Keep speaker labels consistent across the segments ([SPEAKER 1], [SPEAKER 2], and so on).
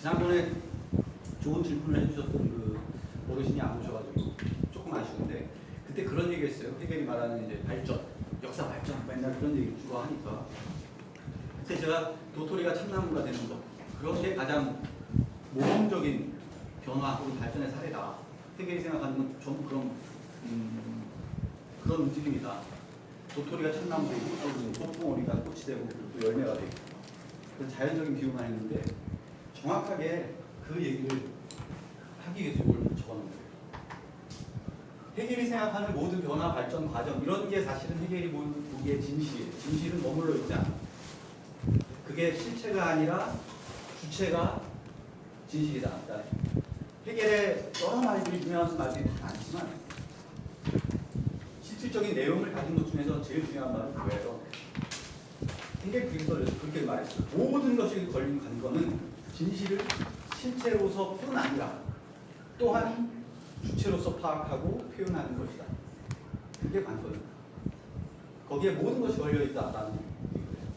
[SPEAKER 1] 지난번에 좋은 질문을 해주셨던 그 어르신이 안 오셔가지고 조금 아쉬운데 그때 그런 얘기했어요. 해겔이 말하는 이제 발전, 역사 발전 맨날 그런 얘기를 주로 하니까 그때 제가 도토리가 참나무가 되는 것 그런 게 가장 모범적인 변화 혹은 발전의 사례다. 해겔이 생각하는 건 전부 그런 움직임이다. 도토리가 참나무 되고 또 꽃봉오리가 꽃이 되고 또 열매가 되고 그런 자연적인 비유만 했는데 정확하게 그 얘기를 하기 위해서 이걸 적어놓은 거예요. 해겔이 생각하는 모든 변화, 발전, 과정 이런 게 사실은 해겔이 보기에 진실이에요. 진실은 머물러 있지 않아. 그게 실체가 아니라 주체가 진실이다. 그러니까 해겔의 여러 말들이 유명한 말들이 다 많지만 실질적인 내용을 가진 것 중에서 제일 중요한 말은 그거예요. 해겔 그리스도에서 그렇게 말했어요. 모든 것이 걸린 관건은 진실을 실체로서뿐 아니라 또한 주체로서 파악하고 표현하는 것이다. 그게 관건입니다. 거기에 모든 것이 걸려있다라는 얘기예요.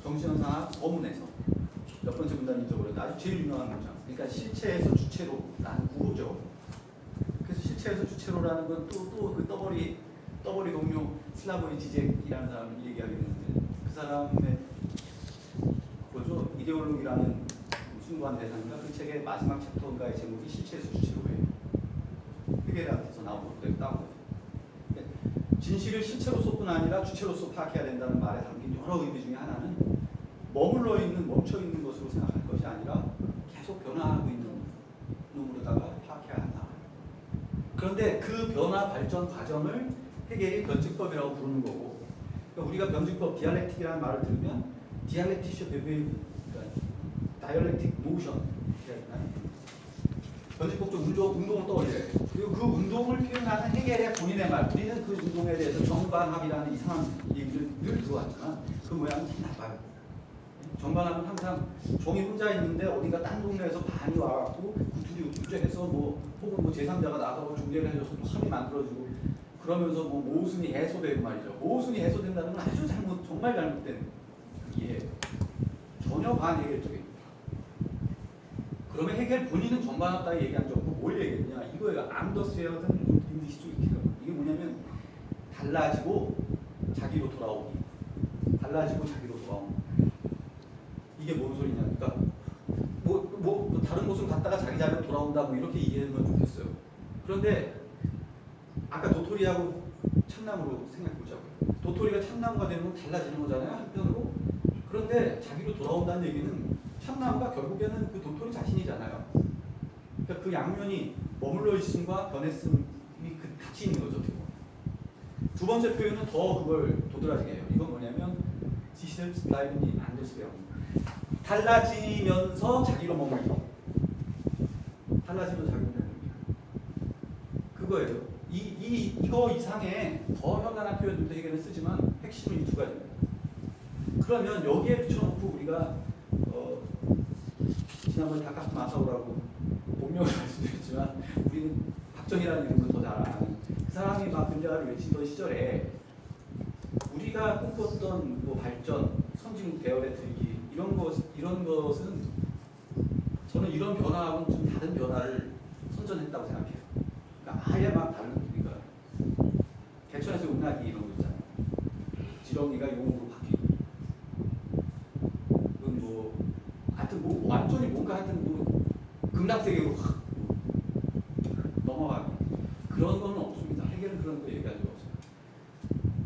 [SPEAKER 1] 정신현상학 어문에서 몇 번째 문단인지 모르겠는데 아주 제일 유명한 문장. 그러니까 실체에서 주체로라는 구호죠. 그래서 실체에서 주체로라는 건 또 그 떠버리 동료 슬라보이 지젝이라는 사람을 얘기하게 되는데 그 사람의 뭐죠? 이데올로기라는 숭고한 대상인가 그 책의 마지막 챕터인가의 제목이 실체에서 주체로예요. 해겔한테서 나온 것도 따온 거죠. 진실을 실체로서뿐 아니라 주체로서 파악해야 된다는 말에 담긴 여러 의미 중에 하나는 머물러 있는 멈춰 있는 것으로 생각할 것이 아니라 계속 변화하고 있는 놈으로다가 파악해야 한다. 그런데 그 변화 발전 과정을 해겔이 변증법이라고 부르는 거고, 그러니까 우리가 변증법 디알렉틱이라는 말을 들으면 디알렉티쇼 베베 다이얼렉틱 모션 변증법적 운동을 떠올려요. 그리고 그 운동을 표현하는 해겔의 본인의 말, 우리는 그 운동에 대해서 정반합이라는 이상한 얘기를 늘 들어왔지만 그 모양은 참 나빠요. 정반합은 항상 종이 혼자 있는데 어딘가 딴 동네에서 반이 와갖고 구투리 해서 뭐 혹은 뭐 제3자가 나가고 중재를 해줘서 뭐 합이 만들어지고 그러면서 뭐 모순이 해소되고 말이죠. 모순이 해소된다는 건 아주 정말 잘못된 이해예요. 전혀 반해결적인. 그러면 해겔 본인은 정반합다 얘기한 적 없고 뭘 얘기했냐? 이거예요. 암더스웨어든 인디스트루티브. 이게 뭐냐면 달라지고 자기로 돌아오기. 달라지고 자기로 돌아오기. 이게 뭔 소리냐? 그러니까 뭐 다른 곳으로 갔다가 자기 자리로 돌아온다 뭐 이렇게 이해하면 좋겠어요. 그런데 아까 도토리하고 참나무로 생각해 보자고요. 도토리가 참나무가 되는 건 달라지는 거잖아요. 한편으로. 그런데 자기로 돌아온다는 얘기는 참나무가 결국에는 그 도토리 자신이잖아요. 그러니까 그 양면이 머물러 있음과 변했음이 같이 있는 거죠. 두 번째 표현은 더 그걸 도드라지게 해요. 이건 뭐냐면 지실 스라이브니 안데스베어. 달라지면서 자기로 머물기. 달라지면서 자기로 머물기. 그거예요. 이거 이상의 더 현란한 표현들도 해결을 쓰지만 핵심은 이 두 가지입니다. 그러면 여기에 붙여놓고 우리가 지난번에 다카스 마사오라고 본명을 말씀드렸지만 우리는 박정희라는 이름을 더 잘 아는 그 사람이 막 근대화를 외치던 시절에 우리가 꿈꿨던 뭐 발전, 선진국 대열에 들기 이런 것은 저는 이런 변화하고는 좀 다른 변화를 선전했다고 생각해요. 그러니까 아예 막 다른 우리가 개천에서 용나기 이런 거 있잖아요. 지렁이가 용으로 바뀌고 그건 뭐 하여튼 뭐 완전히 뭔가 하여튼 뭐 극락세계로 확 넘어가기 그런 건 없습니다. 해결은 그런 거 얘기한 적 없어요.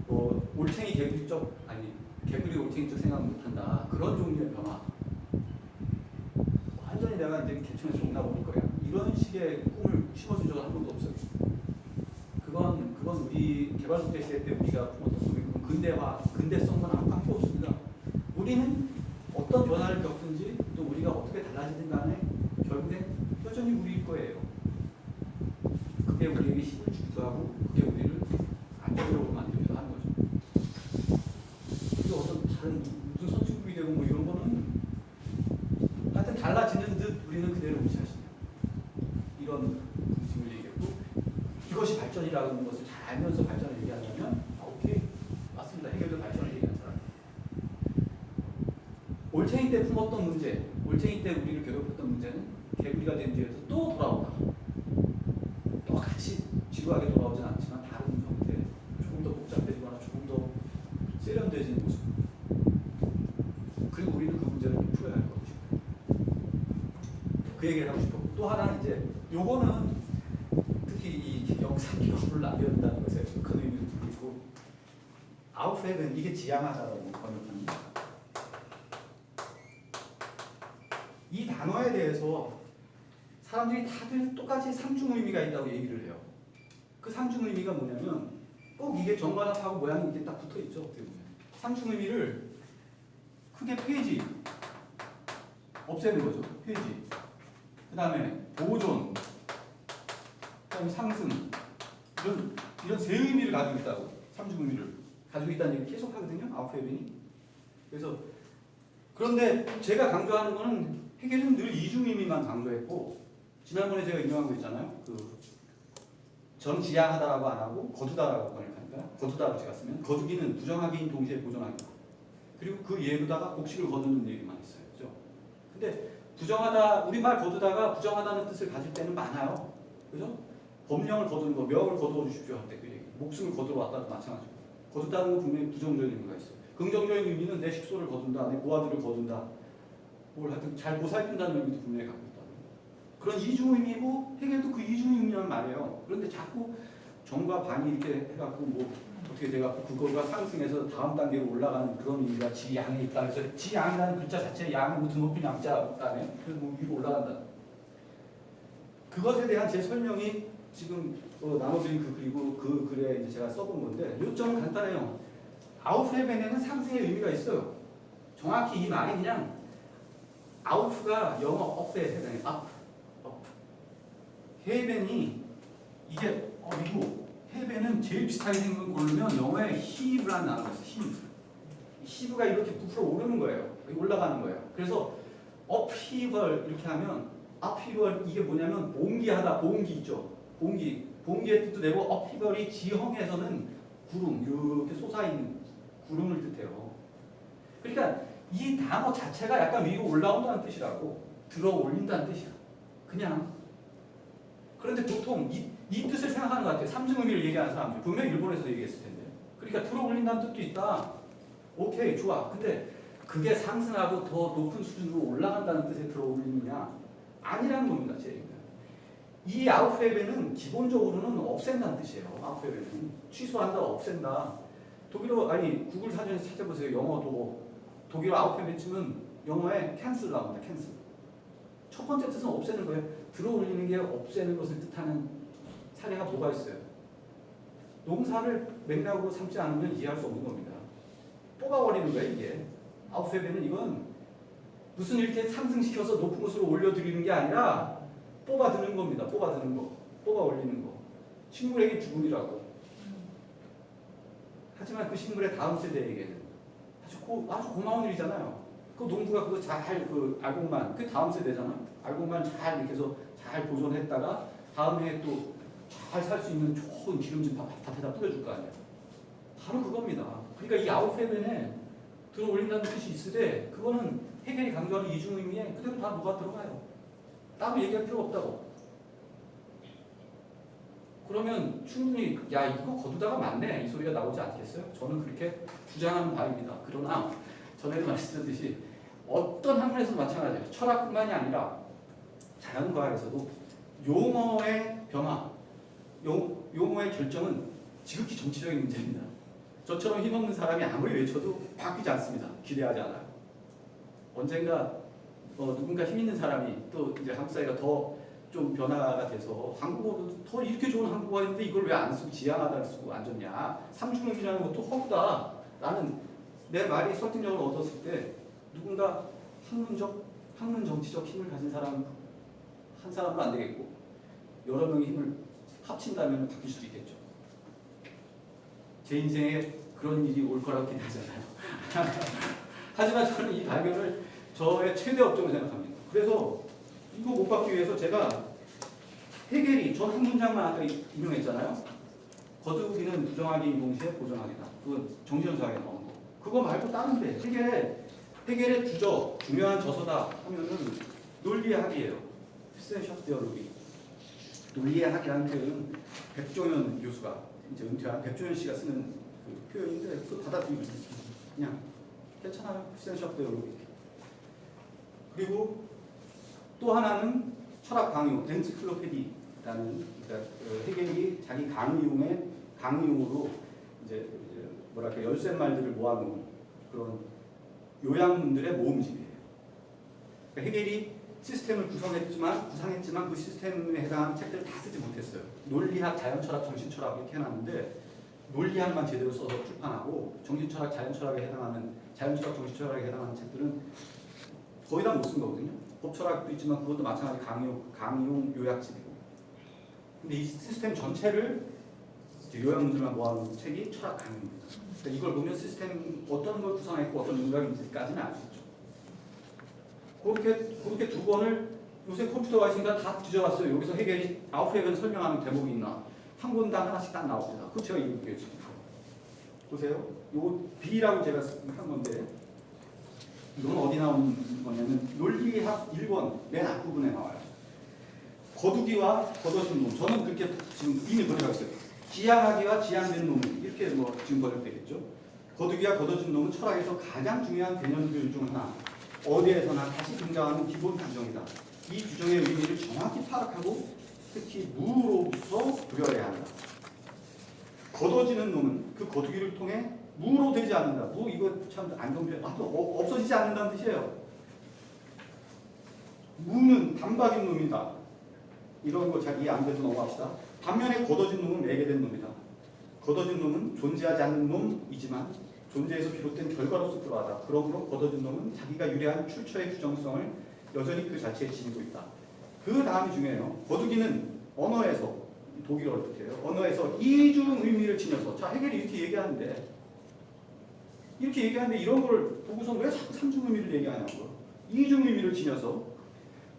[SPEAKER 1] 뭐 올챙이 개구리적 아니 개구리 올챙이적 생각 못한다 그런 종류의 변화 완전히 내가 이제 개천에서 용나버릴 거야 이런 식의 꿈을 심어준 적은 한 번도 없어요. 그건 우리 개발국제 시대 때 우리가 품었던 꿈이고 근대성은 아무 없습니다. 우리는 어떤 변화를 겪든지 또 우리가 어떻게 달라지든 간에 결국엔 여전히 우리일 거예요. 그게 우리에게 힘을 주기도 하고 그게 우리를 안정적으로 만들기도 하는 거죠. 그래서 어떤 다른 무슨 선진국이 되고 뭐 이런 거는 하여튼 달라지는 듯 우리는 그대로 우리 자신이에요. 이런 의심을 얘기했고 이것이 발전이라는 것을 잘 알면서 발전을 얘기하려면 오케이 맞습니다. 해결도 발전을 얘기하는 사람. 올챙이 때 품었던 문제, 올챙이 때 우리를 괴롭혔던 문제는 개구리가 된 뒤에도 또 돌아온다. 똑같이 지루하게 돌아오진 않지만 다른 형태, 조금 더 복잡해지거나 조금 더 세련돼진 모습. 그리고 우리는 그 문제를 풀어야 할 거죠. 그 얘기를 하고 싶었고, 또 하나는 이제 요거는 특히 이 영상 기록을 남겨둔다는 것에 큰 의미를 두고 있고, 아웃레는 이게 지향하다라고 번역합니다. 이 단어에 대해서 사람들이 다들 똑같이 상중 의미가 있다고 얘기를 해요. 그 상중 의미가 뭐냐면 꼭 이게 정관합하고 모양이 이게 딱 붙어 있죠. 어떻게 보면 상중 의미를 크게 폐지, 없애는 거죠. 폐지. 그 다음에 보존, 그다음에 상승, 이런 세 의미를 가지고 있다고. 상중 의미를 가지고 있다는 얘기를 계속 하거든요. 아웃헤븐이. 그래서 그런데 제가 강조하는 거는 해겔은 늘 이중 의미만 강조했고, 지난번에 제가 인용한 거 있잖아요. 정지향하다라고 안 하고 거두다라고 번역하니까, 거두다라고 제가 쓰면 거두기는 부정하기인 동시에 보존하기다. 그리고 그 예로다가 곡식을 거두는 얘기만 있어요. 그죠? 근데 부정하다, 우리말 거두다가 부정하다는 뜻을 가질 때는 많아요. 그죠? 법령을 거두는 거, 명을 거두어 주십시오 할 때 그 얘기. 목숨을 거두러 왔다도 마찬가지고. 거두다는 건 분명히 부정적인 의미가 있어요. 긍정적인 의미는 내 식소를 거둔다, 내 고아들을 거둔다, 뭘 하여튼 잘 보살핀다는 의미도 분명히 갖고 있다. 그런 이중 의미고, 해겔도 그 이중 의미란 말이에요. 그런데 자꾸 정과 반이 이렇게 해갖고 뭐 어떻게 돼갖고 그거가 상승해서 다음 단계로 올라가는 그런 의미가 지양에 있다. 그래서 지양이라는 글자 자체에 양은 무슨 높은 양자 안에 그래서 뭐 위로 올라간다. 그것에 대한 제 설명이 지금 나눠드린 그리고 그 글에 이제 제가 써본 건데, 요점은 간단해요. 아우프레벤에는 상승의 의미가 있어요. 정확히 이 말이 그냥 아우프가 영어 업에 해당해요. 업. 헤벤이 이게 이거 헤벤은 제일 비슷하게 생긴 고르면 영어에 히브라는 단어가 있어요. 히브가 이렇게 부풀어 오르는 거예요. 올라가는 거예요. 그래서 upheaval 이렇게 하면 upheaval 이게 뭐냐면 봉기하다, 봉기 있죠. 봉기의 뜻도 되고, upheaval이 지형에서는 구름 이렇게 솟아있는 구름을 뜻해요. 그러니까 이 단어 자체가 약간 위로 올라온다는 뜻이라고, 들어 올린다는 뜻이야. 그냥. 그런데 보통 이 뜻을 생각하는 것 같아요. 삼중 의미를 얘기하는 사람들. 분명히 일본에서 얘기했을 텐데. 그러니까 들어 올린다는 뜻도 있다. 오케이, 좋아. 근데 그게 상승하고 더 높은 수준으로 올라간다는 뜻에 들어 올리느냐? 아니라는 겁니다. 제 얘기는. 이 아웃헤벤은 기본적으로는 없앤다는 뜻이에요. 아웃헤벤은 취소한다, 없앤다. 구글 사전에서 찾아보세요. 영어도 독일어 아웃헤벤 치면 영어에 캔슬 나옵니다. 캔슬. 첫 번째 뜻은 없애는 거예요. 들어 올리는 게 없애는 것을 뜻하는 사례가 뭐가 있어요? 농사를 맥락으로 삼지 않으면 이해할 수 없는 겁니다. 뽑아버리는 거예요, 이게. 아웃헤벤은 이건 무슨 이렇게 상승시켜서 높은 곳으로 올려드리는 게 아니라 뽑아드는 겁니다. 뽑아드는 거. 뽑아 올리는 거. 식물에게 죽음이라고. 하지만 그 식물의 다음 세대에게는 아주 고마운 일이잖아요. 그 농부가 그거 잘 알곡만, 그 다음 세대잖아. 알곡만 잘 이렇게 해서 잘 보존했다가 다음 해에 또 잘 살 수 있는 좋은 기름진 밭에다 뿌려줄 거 아니에요. 바로 그겁니다. 그러니까 이 아웃헤벤에 들어 올린다는 뜻이 있으되, 그거는 해겔이 강조하는 이중 의미에 그대로 다 녹아 들어가요. 따로 얘기할 필요 없다고. 그러면 충분히 야 이거 거두다가 맞네 이 소리가 나오지 않겠어요? 저는 그렇게 주장하는 바입니다. 그러나 전에도 말씀드렸듯이 어떤 학문에서도 마찬가지예요. 철학뿐만이 아니라 자연과학에서도 용어의 변화, 용어의 결정은 지극히 정치적인 문제입니다. 저처럼 힘없는 사람이 아무리 외쳐도 바뀌지 않습니다. 기대하지 않아요. 언젠가 누군가 힘 있는 사람이 또 이제 한국 사회가 더 좀 변화가 돼서 한국어도 더 이렇게 좋은 한국어가 있는데 이걸 왜 안 쓰고 지향하다를 쓰고 안 줬냐, 상중음이라는 것도 허구다 라는 내 말이 설득력을 얻었을 때 누군가 학문 정치적 힘을 가진 사람 한 사람은 안 되겠고 여러 명의 힘을 합친다면 바뀔 수도 있겠죠. 제 인생에 그런 일이 올 거라고 기대하잖아요. 하지만 저는 이 발견을 저의 최대 업적으로 생각합니다. 그래서 이거 못 받기 위해서 제가 해겔이 전 한 문장만 아까 인용했잖아요. 거두기는 부정하기인 동시에 보존하기다. 그건 정신연수학에 나온 거. 그거 말고 다른데 해겔에 해겔의 주저, 중요한 저서다 하면은 논리의 학이에요. 휘센샤프트 디얼로기. 논리의 학이라는 표현은 백종현 교수가 이제 은퇴한 백종현 씨가 쓰는 그 표현인데 그거 받아들이면 됐습니다. 그냥 괜찮아요. 휘센샤프트 디얼로기. 그리고 또 하나는 철학 강요, 엔시클로피디라는 그러니까 해겔이 자기 강의용으로 이제 뭐랄까 열쇠말들을 모아놓은 그런 요양문들의 모음집이에요. 그러니까 해겔이 시스템을 구상했지만 그 시스템에 해당하는 책들을 다 쓰지 못했어요. 논리학, 자연철학, 정신철학 이렇게 해놨는데 논리학만 제대로 써서 출판하고 정신철학, 자연철학에 해당하는 자연철학, 정신철학에 해당하는 책들은 거의 다 못 쓴 거거든요. 법철학도 있지만 그것도 마찬가지 강의용 요약집이고. 근데 이 시스템 전체를 요양문들만 모아놓은 책이 철학 강의입니다. 그러니까 이걸 보면 시스템 어떤 걸 구성했고 어떤 윤곽인지까지는 알 수 있죠. 그렇게 두 권을 요새 컴퓨터가 있으니까 다 뒤져봤어요. 여기서 해겔이 아웃헤븐 설명하는 대목이 있나? 한 권당 하나씩 딱 나옵니다. 그거 제가 읽을게요 지금. 보세요. 요거 B라고 제가 한 건데 이건 어디 나온 거냐면 논리학 1권 맨 앞부분에 나와요. 거두기와 거둬진 놈. 저는 그렇게 지금 이미 번역하고 있어요. 지향하기와 지향된 놈 이렇게 뭐 지금 번역되겠죠. 거두기와 거둬진 놈은 철학에서 가장 중요한 개념들 중 하나. 어디에서나 다시 등장하는 기본 규정이다. 이 규정의 의미를 정확히 파악하고 특히 무로부터 구별해야 한다. 거둬지는 놈은 그 거두기를 통해 무로 되지 않는다. 무 이거 참 안 좋은 표현. 없어지지 않는다는 뜻이에요. 무는 단박인 놈이다. 이런 거 잘 이해 안 돼서 넘어갑시다. 반면에 거둬진 놈은 매개된 놈이다. 거둬진 놈은 존재하지 않는 놈이지만 존재에서 비롯된 결과로서 그러하다. 그러므로 거둬진 놈은 자기가 유래한 출처의 규정성을 여전히 그 자체에 지니고 있다. 그 다음이 중요해요. 거두기는 언어에서 독일어를 뜻해요. 언어에서 이중 의미를 지녀서 자 해겔이 이렇게 얘기하는데 이런 걸 보고서 왜 자꾸 삼중 의미를 얘기하냐고. 이중 의미를 지녀서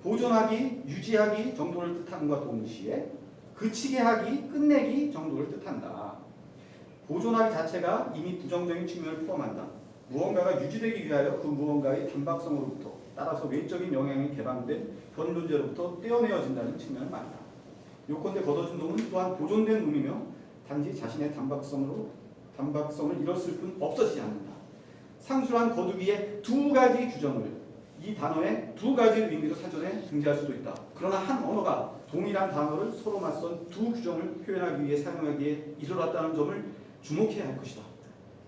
[SPEAKER 1] 보존하기, 유지하기 정도를 뜻하는과 동시에 그치게 하기, 끝내기 정도를 뜻한다. 보존하기 자체가 이미 부정적인 측면을 포함한다. 무언가가 유지되기 위하여 그 무언가의 단박성으로부터 따라서 외적인 영향이 개방된 현 존재로부터 떼어내어진다는 측면을 말한다. 요컨대 거둬진 놈은 또한 보존된 놈이며 단지 자신의 단박성을 잃었을 뿐 없어지지 않는다. 상술한 거두기의 두 가지 규정을 이 단어의 두 가지 의미로 사전에 등재할 수도 있다. 그러나 한 언어가 동일한 단어를 서로 맞선 두 규정을 표현하기 위해 사용하기에 이르렀다는 점을 주목해야 할 것이다.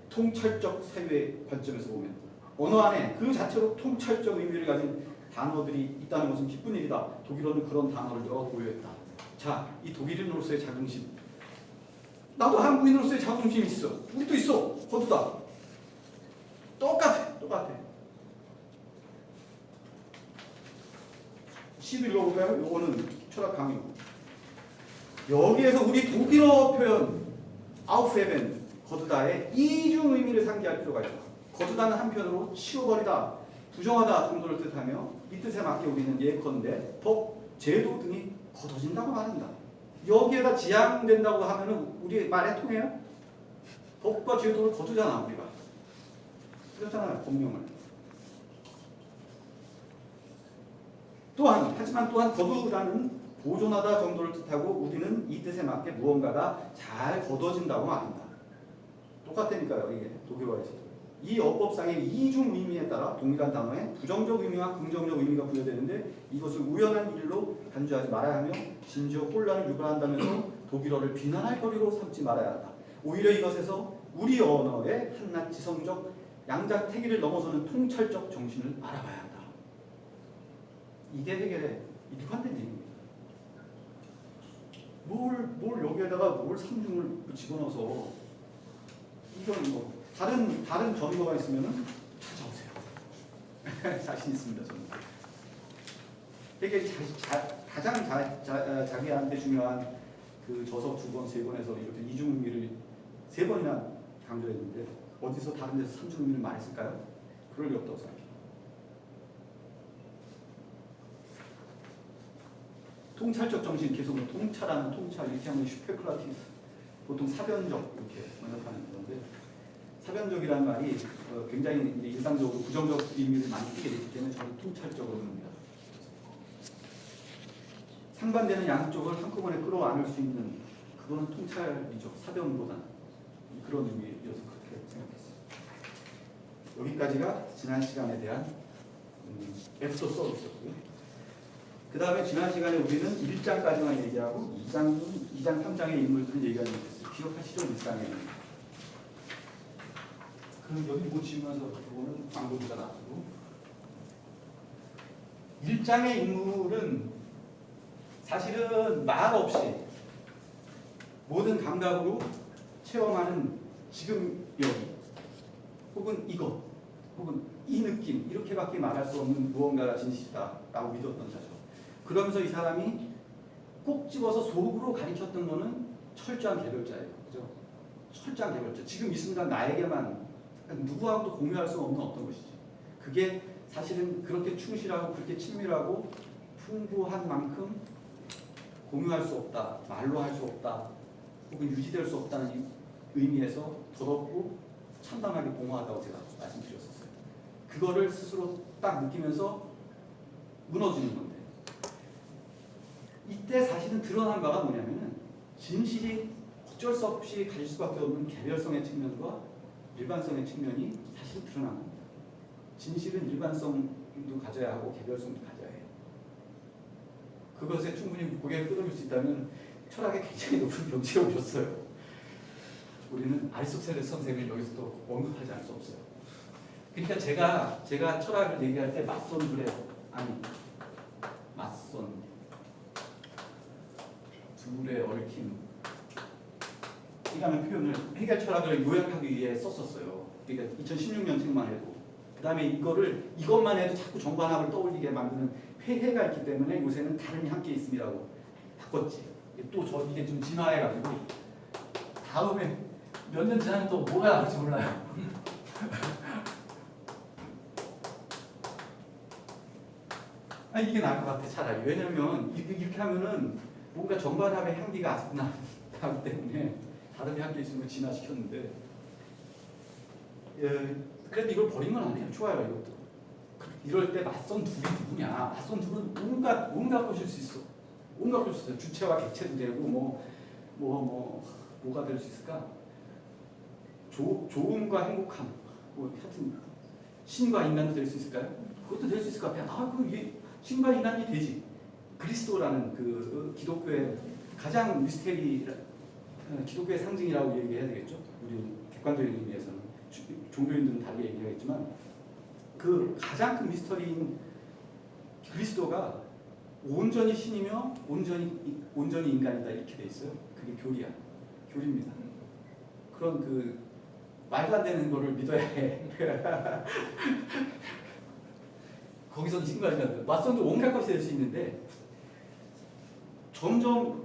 [SPEAKER 1] 통찰적 사유의 관점에서 보면 언어 안에 그 자체로 통찰적 의미를 가진 단어들이 있다는 것은 기쁜 일이다. 독일어는 그런 단어를 여러 보유했다. 자, 이 독일인으로서의 자긍심. 나도 한국인으로서의 자긍심이 있어. 우리도 있어. 거두다. 똑같아. 시도 읽어볼까요? 요거는 철학 강의. 여기에서 우리 독일어 표현 아우프헤벤 거두다의 이중 의미를 상기할 필요가 있다. 거두다는 한편으로 치워버리다, 부정하다 정도를 뜻하며 이 뜻에 맞게 우리는 예컨대 법, 제도 등이 거둬진다고 말한다. 여기에다 지향된다고 하면은 우리 말에 통해요? 법과 제도를 거두잖아 우리가. 그렇잖아요 법령을. 하지만 또한 거두다는 보존하다 정도를 뜻하고 우리는 이 뜻에 맞게 무언가가 잘 거둬진다고 말한다. 똑같다니까요 이게 독일어에서도. 이 어법상의 이중 의미에 따라 동일한 단어에 부정적 의미와 긍정적 의미가 부여되는데 이것을 우연한 일로 간주하지 말아야 하며 심지어 혼란을 유발한다면서 독일어를 비난할 거리로 삼지 말아야 한다. 오히려 이것에서 우리 언어의 한낱 지성적 양자택일을 넘어서는 통찰적 정신을 알아봐야 한다. 이게 해겔의 일관된 얘기입니다. 뭘 여기에다가 뭘 삼중을 집어넣어서 이건 뭐 다른 전거가 있으면은 찾아오세요. 자신 있습니다 저는. 해겔이 가장 자기한테 중요한 그 저서 2권, 3권에서 이렇게 이중 의미를 3번이나 강조했는데 어디서 다른 데서 삼중 의미를 말했을까요? 그럴 리 없다고 생각해요. 통찰적 정신 계속 통찰하는 통찰 이렇게 하면 슈페클라티브 보통 사변적 이렇게 번역하는 건데 사변적이라는 말이 굉장히 이제 일상적으로 부정적 의미를 많이 띠게 되기 때문에 저는 통찰적으로 봅니다. 상반되는 양쪽을 한꺼번에 끌어안을 수 있는 그거는 통찰이죠. 사변보다는 그런 의미여서 그렇게 생각했어요. 여기까지가 지난 시간에 대한 애프터 서비스였고요. 그 다음에 지난 시간에 우리는 1장까지만 얘기하고 2장, 3장의 인물들은 얘기하지 못했어요. 기억하시죠? 1장에. 그럼 여기 보시면서 그거는 광고주가 나오고 1장의 인물은 사실은 말 없이 모든 감각으로 체험하는 지금 여기 혹은 이것 혹은 이 느낌 이렇게밖에 말할 수 없는 무언가가 진실이다라고 믿었던 자죠. 그러면서 이 사람이 꼭 집어서 속으로 가리켰던 거는 철저한 개별자예요. 그죠? 철저한 개별자. 지금 이 순간 나에게만 누구하고도 공유할 수 없는 어떤 것이지. 그게 사실은 그렇게 충실하고 그렇게 친밀하고 풍부한 만큼 공유할 수 없다, 말로 할 수 없다, 혹은 유지될 수 없다는 의미에서 더럽고 참담하게 공허하다고 제가 말씀드렸었어요. 그거를 스스로 딱 느끼면서 무너지는 건데 이때 사실은 드러난 바가 뭐냐면은 진실이 어쩔 수 없이 가질 수밖에 없는 개별성의 측면과 일반성의 측면이 사실 드러난 겁니다. 진실은 일반성도 가져야 하고 개별성도 가져야 해요. 그것에 충분히 고개를 끄덕일 수 있다면 철학에 굉장히 높은 경지에 오셨어요. 우리는 아리스토텔레스 선생을 여기서 또 언급하지 않을 수 없어요. 그러니까 제가 철학을 얘기할 때 맞선 둘의 얽힘 이라는 표현을 해결 철학을 요약하기 위해 썼었어요. 그러니까 2016년 책만 해도. 그 다음에 이것만 해도 자꾸 정반합을 떠올리게 만드는 폐해가 있기 때문에 요새는 다름이 함께 있음이라고 바꿨지. 또 이게 좀 진화해가지고 다음에 몇 년 지나면 또 뭐가 나올지 몰라요. 이게 나을 것 같아 차라리. 왜냐면 이렇게 하면은 뭔가 정반합의 향기가 아직 나기 때문에 다름이 함께 있으면 진화시켰는데 그래도 이걸 버리면 안 돼요. 좋아요 이것도. 이럴 때 맞선 둘이 누구냐? 맞선 둘은 온갖 것일 수 있어. 온갖 것일 수 있어. 주체와 객체도 되고 뭐가 될 수 있을까? 좋음과 행복함, 하여튼 신과 인간도 될 수 있을까요? 그것도 될 수 있을 것 같아요. 그럼 이게 신과 인간이 되지. 그리스도라는 그 기독교의 가장 미스테리, 기독교의 상징이라고 얘기해야 되겠죠. 우리 객관적인 의미에서는 종교인들은 다르게 얘기하겠지만 그 가장 큰 미스터리인 그리스도가 온전히 신이며 온전히 인간이다 이렇게 돼 있어요. 그게 교리입니다. 그런 그 말도 안 되는 거를 믿어야 해. 거기서는 신과 인간, 맞선도 온갖 것이 될 수 있는데 점점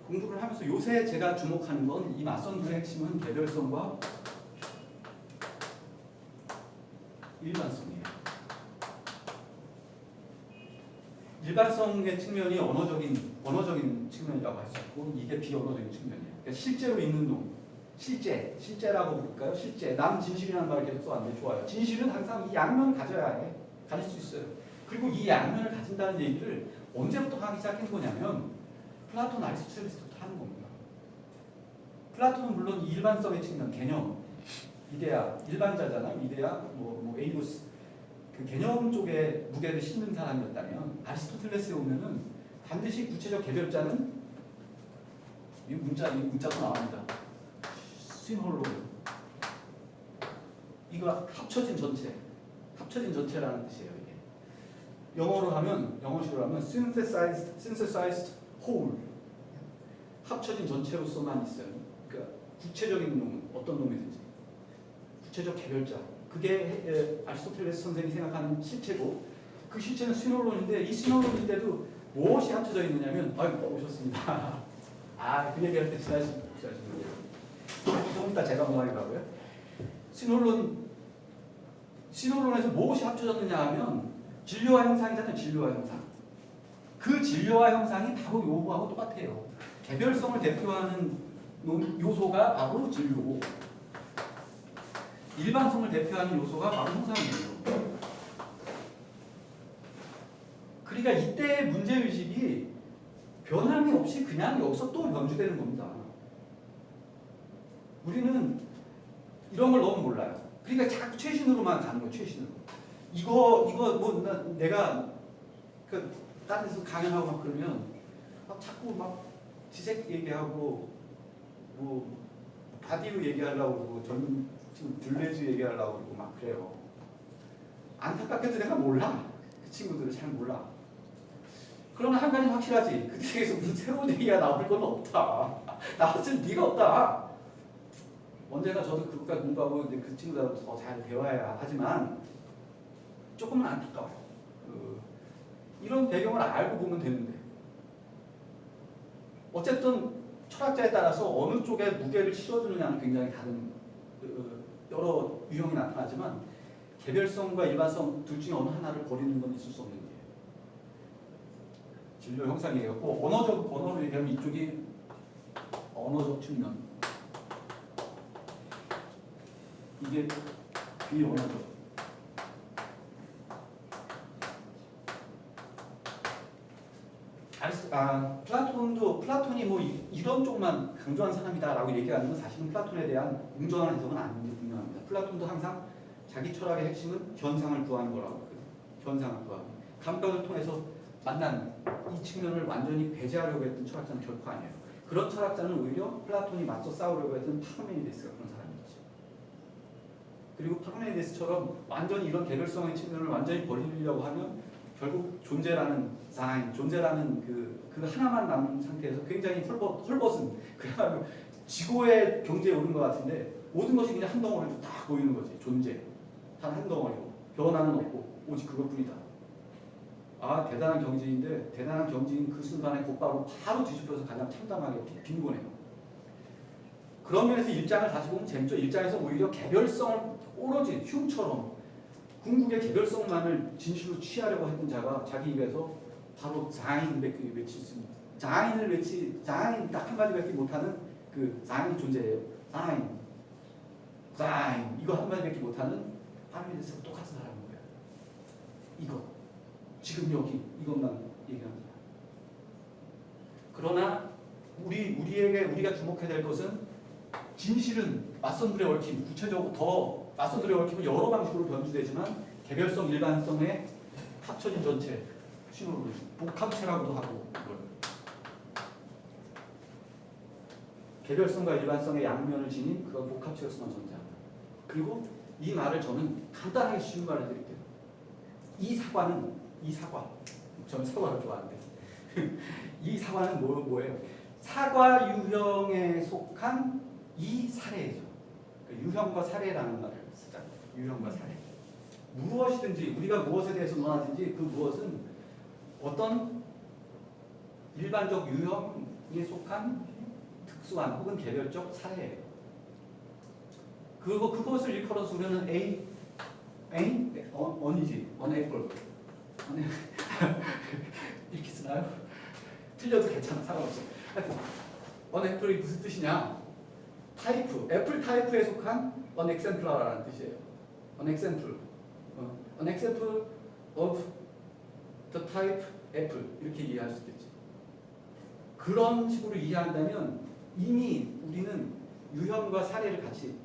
[SPEAKER 1] 공부를 하면서 요새 제가 주목하는 건 이 맞선들의 핵심은 개별성과 일반성이에요. 일반성의 측면이 언어적인 측면이라고 할 수 있고 이게 비언어적인 측면이에요. 그러니까 실제로 있는 놈, 실제라고 부를까요? 실제. 남 진실이라는 말을 계속 써왔는데 좋아요. 진실은 항상 이 양면을 가져야 해. 가질 수 있어요. 그리고 이 양면을 가진다는 얘기를 언제부터 하기 시작한 거냐면 플라톤, 아리스토텔레스부터 하는 겁니다. 플라톤은 물론 일반성의 측면, 개념, 이데아, 일반자잖아. 이데아, 에이고스. 그 개념 쪽에 무게를 싣는 사람이었다면 아리스토텔레스에 오면은 반드시 구체적 개별자는 이 문자도 나옵니다. 시놀론. 이거 합쳐진 전체라는 뜻이에요. 이게 영어식으로 하면 synthesized whole. 합쳐진 전체로서만 있어요. 그러니까 구체적인 놈은 어떤 놈이든지 구체적 개별자. 그게 아리스토텔레스 선생이 생각하는 실체고 그 실체는 시놀론인데 이 시놀론인데도 무엇이 합쳐져 있느냐면 오셨습니다. 그 얘기할 때 지나시는 좀 이따 제가 말하고요. 시놀론에서 무엇이 합쳐졌느냐 하면 진료와 형상이잖아요. 진료와 형상. 그 진료와 형상이 바로 요거하고 똑같아요. 개별성을 대표하는 요소가 바로 진료고 일반성을 대표하는 요소가 바로 형상이에요. 그러니까 이때의 문제의식이 변함이 없이 그냥 여기서 또 변주되는 겁니다. 우리는 이런 걸 너무 몰라요. 그러니까 자꾸 최신으로만 가는 거예요. 최신으로. 이거 뭐 내가 그 다른 데서 강연하고 막 그러면 막 자꾸 막 지색 얘기하고 뭐 바디로 얘기하려고 그러고 지금 들레즈 얘기하려고 그러고 막 그래요. 안타깝게도 내가 몰라. 그 친구들은 잘 몰라. 그러나 한 가지 확실하지. 그 책에서 무슨 새로운 얘기가 나올 건 없다. 나왔을 리가 없다. 언제나 저도 그것까지 공부하고 이제 그 친구들하고 더 잘 배워야 하지만 조금은 안타까워요. 이런 배경을 알고 보면 되는데 어쨌든 철학자에 따라서 어느 쪽에 무게를 실어주느냐는 굉장히 다른 여러 유형이 나타나지만 개별성과 일반성 둘 중에 어느 하나를 버리는 건 있을 수 없는 거예요. 진료 형상이었고 언어로 얘기하면 이쪽이 언어적 측면, 이게 비언어적. 플라톤이 뭐 이런 쪽만 강조한 사람이다라고 얘기하는 건 사실은 플라톤에 대한 공정한 해석은 아닌게 분명합니다. 플라톤도 항상 자기 철학의 핵심은 현상을 구하는 거라고. 현상을 구하는. 감각을 통해서 만난 이 측면을 완전히 배제하려고 했던 철학자는 결코 아니에요. 그런 철학자는 오히려 플라톤이 맞서 싸우려고 했던 파르메니데스가 그런 사람이었죠. 그리고 파르메니데스처럼 완전히 이런 개별성의 측면을 완전히 버리려고 하면 결국 존재라는 존재라는 그 하나만 남은 상태에서 굉장히 헐벗은 그야말로 지고의 경지에 오른 것 같은데 모든 것이 그냥 한 덩어리로 딱 보이는 거지. 존재 단 한 덩어리고 변화는 없고 오직 그것뿐이다. 아, 대단한 경지인데 대단한 경지인 그 순간에 곧바로 바로 뒤집혀서 가장 참담하게 빈곤해요. 그런 면에서 일장을 다시 보면 재밌죠. 일장에서 오히려 개별성을 오로지 흉처럼 궁극의 개별성만을 진실로 취하려고 했던 자가 자기 입에서 바로 자인을 외치습니다. 자인 딱 한마디밖에 못하는 그 자인 존재예요. 자인 이거 한마디밖에 못하는 파르메니데스가 똑같은 사람인 거예요. 이거 지금 여기 이것만 얘기합니다. 그러나 우리가 주목해야 될 것은 진실은 맞선들의 얽힘, 구체적으로 더 맞선들의 얽힘은 여러 방식으로 변주되지만 개별성, 일반성의 합쳐진 전체 신호로 복합체라고도 하고 이걸 개별성과 일반성의 양면을 지닌 그런 복합체로서만 존재합니다. 그리고 이 말을 저는 간단하게 쉬운 말을 드릴게요. 이 사과 저는 사과를 좋아하는데 이 사과는 뭐예요? 사과 유형에 속한 이 사례죠. 유형과 사례라는 말을 쓰자. 유형과 사례. 무엇이든지 우리가 무엇에 대해서 논하든지 그 무엇은 어떤 일반적 유형에 속한 특수한 혹은 개별적 사례예요. 그것을 일컬어서 우리는 unable 이렇게 쓰나요? 틀려도 괜찮아, 상관없어. 하여튼 unable이 무슨 뜻이냐? 타이프, 애플 타이프에 속한 unexemplare라는 뜻이에요. an example of the type 애플 이렇게 이해할 수도 있지. 그런 식으로 이해한다면 이미 우리는 유형과 사례를 같이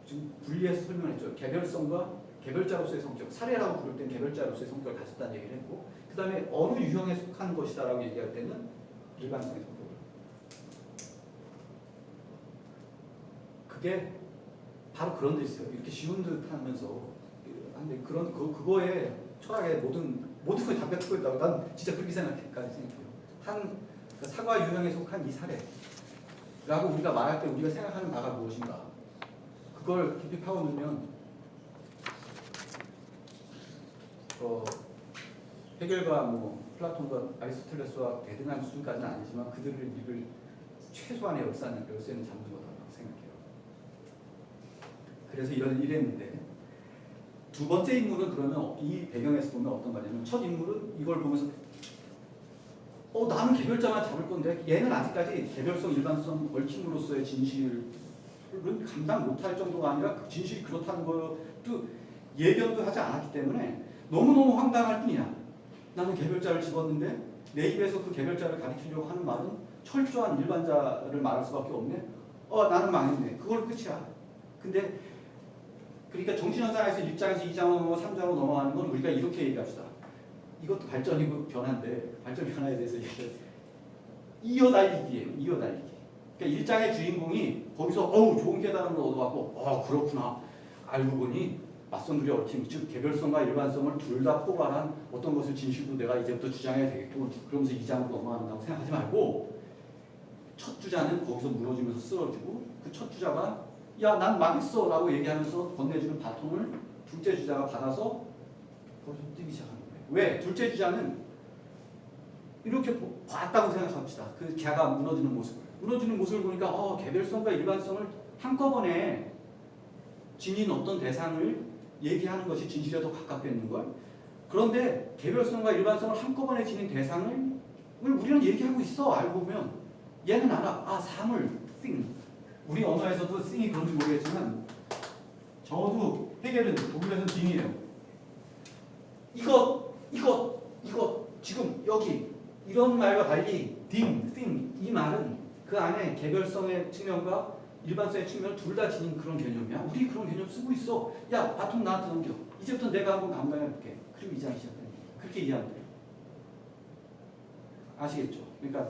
[SPEAKER 1] 좀 분리해서 설명했죠. 개별성과 개별자로서의 성격, 사례라고 부를 땐 개별자로서의 성격을 가졌다는 얘기를 했고, 그 다음에 어느 유형에 속한 것이다라고 얘기할 때는 일반성의 성격을. 그게 바로 그런 데 있어요. 이렇게 쉬운 듯 하면서 근데 그거에 철학의 모든 걸 다 뺏고 있다고 난 진짜 그렇게 생각해요. 그 사과 유형에 속한 이 사례라고 우리가 말할 때 우리가 생각하는 바가 무엇인가? 그걸 깊이 파고들면 헤겔과 플라톤과 아리스토텔레스와 대등한 수준까지는 아니지만 그들을 읽을 최소한의 열쇠는 잡는 거라고 생각해요. 그래서 이랬는데 두 번째 인물은 그러면 이 배경에서 보면 어떤 거냐면 첫 인물은 이걸 보면서 나는 개별자만 잡을 건데 얘는 아직까지 개별성, 일반성, 얽힘으로서의 진실을 물론 감당 못할 정도가 아니라 그 진실이 그렇다는 것도 예견도 하지 않았기 때문에 너무너무 황당할 뿐이야. 나는 개별자를 집었는데 내 입에서 그 개별자를 가리키려고 하는 말은 철저한 일반자를 말할 수밖에 없네. 나는 망했네. 그걸로 끝이야. 근데 그러니까 정신현상에서 1장에서 2장으로 넘어가 3장으로 넘어가는 건 우리가 이렇게 얘기합시다. 이것도 발전이고 변화인데 발전 변화에 대해서 얘기해. 이어달리기예요. 이어달리기. 그러니까 1장의 주인공이 거기서 좋은 깨달음을 얻어갖고 그렇구나. 알고 보니 맞선들이 얽힘, 즉 개별성과 일반성을 둘 다 포괄한 어떤 것을 진실도 내가 이제부터 주장해야 되겠고 그러면서 2장으로 넘어간다고 생각하지 말고 첫 주자는 거기서 무너지면서 쓰러지고 그 첫 주자가 야 난 망했어 라고 얘기하면서 건네주는 바통을 둘째 주자가 받아서 거기서 뛰기 시작하는 거예요. 왜? 둘째 주자는 이렇게 봤다고 생각합시다. 그 걔가 무너지는 모습을 보니까 개별성과 일반성을 한꺼번에 지닌 어떤 대상을 얘기하는 것이 진실에 더 가깝겠는걸. 그런데 개별성과 일반성을 한꺼번에 지닌 대상을 우리는 얘기하고 있어. 알고 보면 얘는 알아. 사물, thing. 우리 언어에서도 thing이 그런지 모르겠지만 적어도 해겔은 독일에서는 thing이에요. 이것 지금 여기 이런 말과 달리 thing 이 말은 그 안에 개별성의 측면과 일반성의 측면을 둘 다 지닌 그런 개념이야. 우리 그런 개념 쓰고 있어. 야 바통 나한테 넘겨. 이제부터 내가 한번 감당해볼게. 그리고 2장이 시작돼. 그렇게 이해하면 돼요. 아시겠죠? 그러니까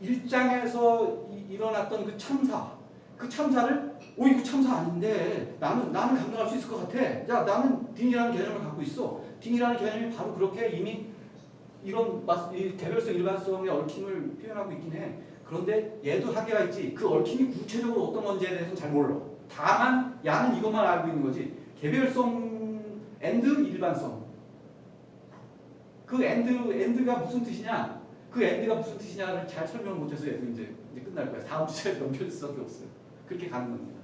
[SPEAKER 1] 1장에서 일어났던 그 참사를 이거 참사 아닌데 나는 감당할 수 있을 것 같아. 야 나는 딩이라는 개념을 갖고 있어. 딩이라는 개념이 바로 그렇게 이미 이런 개별성 일반성의 얽힘을 표현하고 있긴 해. 그런데 얘도 한계가 있지. 그 얽힘이 구체적으로 어떤 건지에 대해서는 잘 몰라. 다만 야는 이것만 알고 있는 거지. 개별성 앤드 일반성. 그 앤드가 무슨 뜻이냐? 그 앤드가 무슨 뜻이냐를 잘 설명 못해서 얘도 이제 끝날 거야. 다음 주에 넘겨줄 수밖에 없어요. 그렇게 가는 겁니다.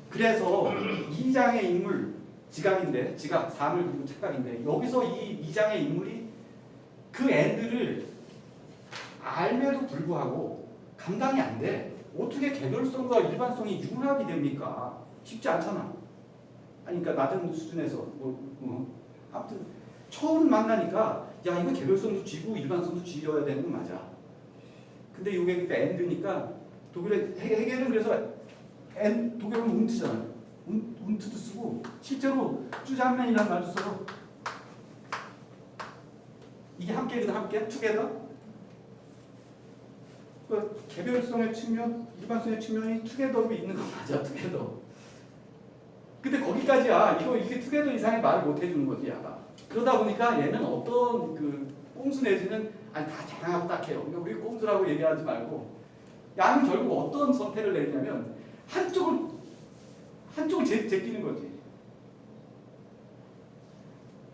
[SPEAKER 1] 그래서 2장의 인물 지각인데 지각, 사물 그리고 착각인데 여기서 이 2장의 인물이 그 앤드를 알매도 불구하고 감당이 안 돼. 어떻게 개별성과 일반성이 융합이 됩니까? 쉽지 않잖아. 아니, 그러니까 낮은 수준에서 아무튼 처음 만나니까 야 이거 개별성도 쥐고 일반성도 쥐어야 되는 건 맞아. 근데 이게 엔드니까 독일의 해겔은 그래서 독일은 운트잖아요. 운트도 쓰고 실제로 쭈잔맨이라는 말도 써요. 이게 함께거든. 함께 투게더. 그 개별성의 측면, 일반성의 측면이 투게더로 있는 거 맞아. 투게더. 근데 거기까지야. 이게 투게더 이상의 말을 못 해주는 거지, 야가. 그러다 보니까 얘는 어떤 그 꼼수 내지는 다 자랑하고 딱해요. 그러니까 우리 꼼수라고 얘기하지 말고 야는 결국 어떤 선택을 내리냐면 한쪽을 제끼는 거지.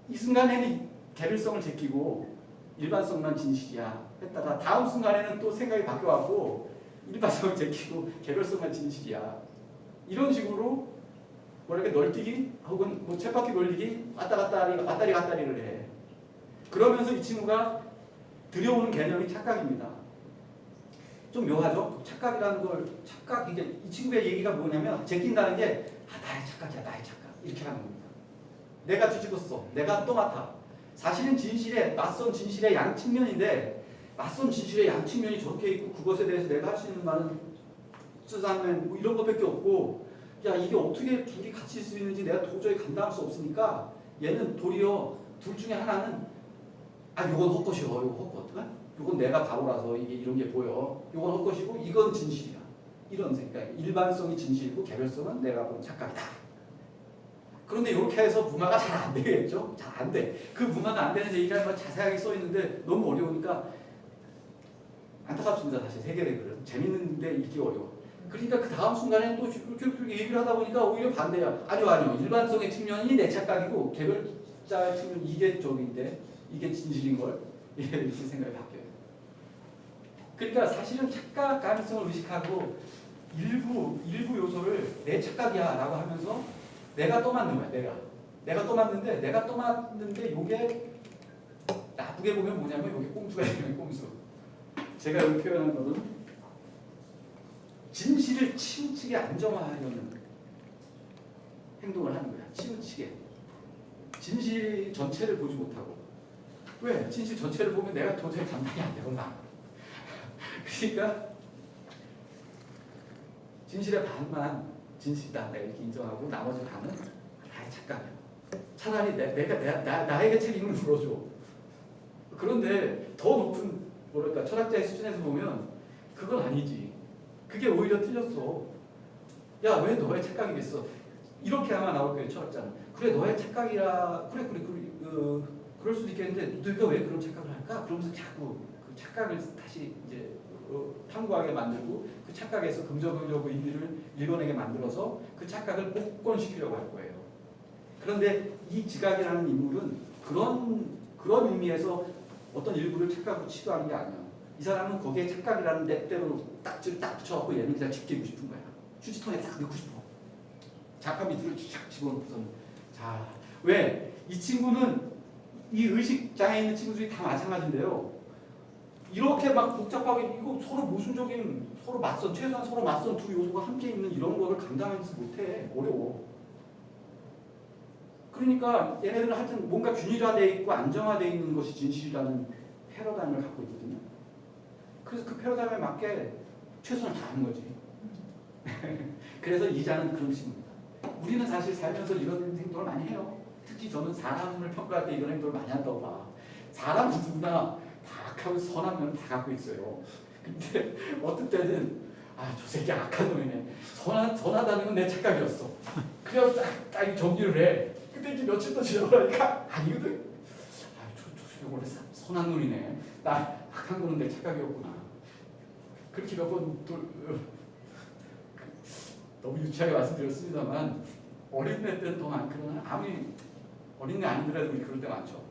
[SPEAKER 1] 이 순간에는 개별성을 제끼고 일반성만 진실이야 했다가 다음 순간에는 또 생각이 바뀌어갖고 일반성을 제끼고 개별성만 진실이야. 이런 식으로 뭐랄까 널뛰기 혹은 뭐 쳇바퀴 돌리기 왔다리를 해. 그러면서 이 친구가 들여오는 개념이 착각입니다. 좀 묘하죠? 착각이라는 걸 이게 이 친구의 얘기가 뭐냐면 제낀다는 게 나의 착각이야, 나의 착각 이렇게 하는 겁니다. 내가 뒤집었어, 내가 또 맡아. 사실은 낯선 진실의 양측면인데 낯선 진실의 양측면이 저렇게 있고 그것에 대해서 내가 할 수 있는 말은 쓰자면 뭐 이런 것밖에 없고 야 이게 어떻게 둘이 같이 있을 수 있는지 내가 도저히 감당할 수 없으니까 얘는 도리어 둘 중에 하나는 요건 헛것이요, 요건 헛것. 요건 내가 바보라서 이게 이런 게 보여. 요건 헛것이고 이건 진실이야. 이런 생각. 일반성이 진실이고 개별성은 내가 본 착각이다. 그런데 이렇게 해서 무마가 잘 안 되겠죠? 잘 안 돼. 그 무마가 안 되는 얘기가 뭐 자세하게 써 있는데 너무 어려우니까 안타깝습니다. 사실 세계의 글은 재밌는데 읽기 어려워. 그러니까 그 다음 순간에 또 이렇게 얘기를 하다 보니까 오히려 반대야. 아니요. 일반성의 측면이 내 착각이고 개별자의 측면 이게 저기인데 이게 진실인 걸 이렇게 생각이 바뀌어요. 그러니까 사실은 착각 가능성을 의식하고 일부 요소를 내 착각이야라고 하면서 내가 떠맡는 거야. 내가 떠맡는데 요게 나쁘게 보면 뭐냐면 요게 꼼수가 있는 꼼수. 제가 여기 표현한 거는 진실을 치우치게 안정화하려는 행동을 하는 거야. 치우치게. 진실 전체를 보지 못하고. 왜? 진실 전체를 보면 내가 도저히 감당이 안 되구나. 그러니까 진실의 반만 진실이다 내가 이렇게 인정하고 나머지 반은 나의 착각이야. 차라리 나에게 책임을 물어줘. 그런데 더 높은 뭐랄까 철학자의 수준에서 보면 그건 아니지. 그게 오히려 틀렸어. 야, 왜 너의 착각이겠어? 이렇게 아마 나올 거예요, 철학자는. 그래, 너의 착각이라. 그래, 그럴 수도 있겠는데 너가 왜 그런 착각을 할까? 그러면서 자꾸 그 착각을 다시 이제 탐구하게 만들고 그 착각에서 긍정적인 의미를 읽어내게 만들어서 그 착각을 복권시키려고 할 거예요. 그런데 이 지각이라는 인물은 그런 의미에서 어떤 일부를 착각으로 치부하는 게 아니야. 이 사람은 거기에 착각이라는 넷대로 딱지를 딱 붙여갖고 얘는 그냥 집게고 싶은 거야. 휴지통에 딱 넣고 싶어. 작화 밑으로 쫙 집어넣고서는. 자, 왜? 이 친구는 이 의식장애 있는 친구들이 다 마찬가지인데요. 이렇게 막 복잡하게 이거 서로 모순적인 최소한 서로 맞선 두 요소가 함께 있는 이런 거를 감당하지 못해. 어려워. 그러니까 얘네들은 하여튼 뭔가 균일화되어 있고 안정화되어 있는 것이 진실이라는 패러다임을 갖고 있거든요. 그래서 그 패러다임에 맞게 최선을 다하는 거지. 그래서 이자는 그런 식입니다. 우리는 사실 살면서 이런 행동을 많이 해요. 특히 저는 사람을 평가할 때 이런 행동을 많이 한다고 봐. 사람은 누구나 다 악하고 선한 면을 다 갖고 있어요. 근데 어떤 때는 저 새끼 악한 놈이네. 선하다는 건 내 착각이었어. 그래서 딱 정리를 해. 근데 이제 며칠 더 지나가니까 아니거든. 저 새끼 원래 선한 놈이네. 나 악한 거는 내 착각이었구나. 그렇게 몇 번 너무 유치하게 말씀드렸습니다만 어린애 때는 더 많거나 아무리 어린애 아니더라도 우리 그럴 때 많죠.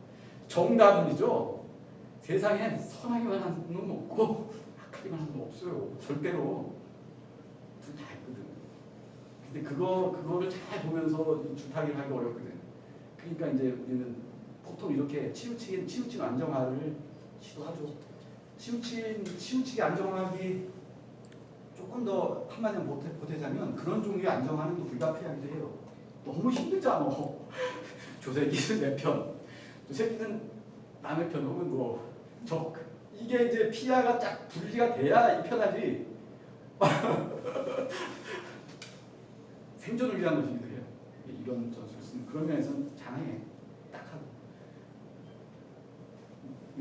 [SPEAKER 1] 정답은이죠. 세상에 선하기만 한 놈은 없고 악하기만 한 놈은 없어요. 절대로 둘 다 있거든. 근데 그거를 잘 보면서 주타기를 하기 어렵거든. 그러니까 이제 우리는 보통 이렇게 치우친 안정화를 시도하죠. 치우치게 안정화하기 조금 더 한마디만 보태자면 그런 종류의 안정화는 또 불가피하기도 해요. 너무 힘들잖아. 저 새끼는 내 편, 저 새끼는 남의 편 혹은 이게 이제 피아가 쫙 분리가 돼야 이 편하지. 생존을 위한 것이기도 해요. 이런 전술을 쓰는 그런 면에서는 장애 딱 하고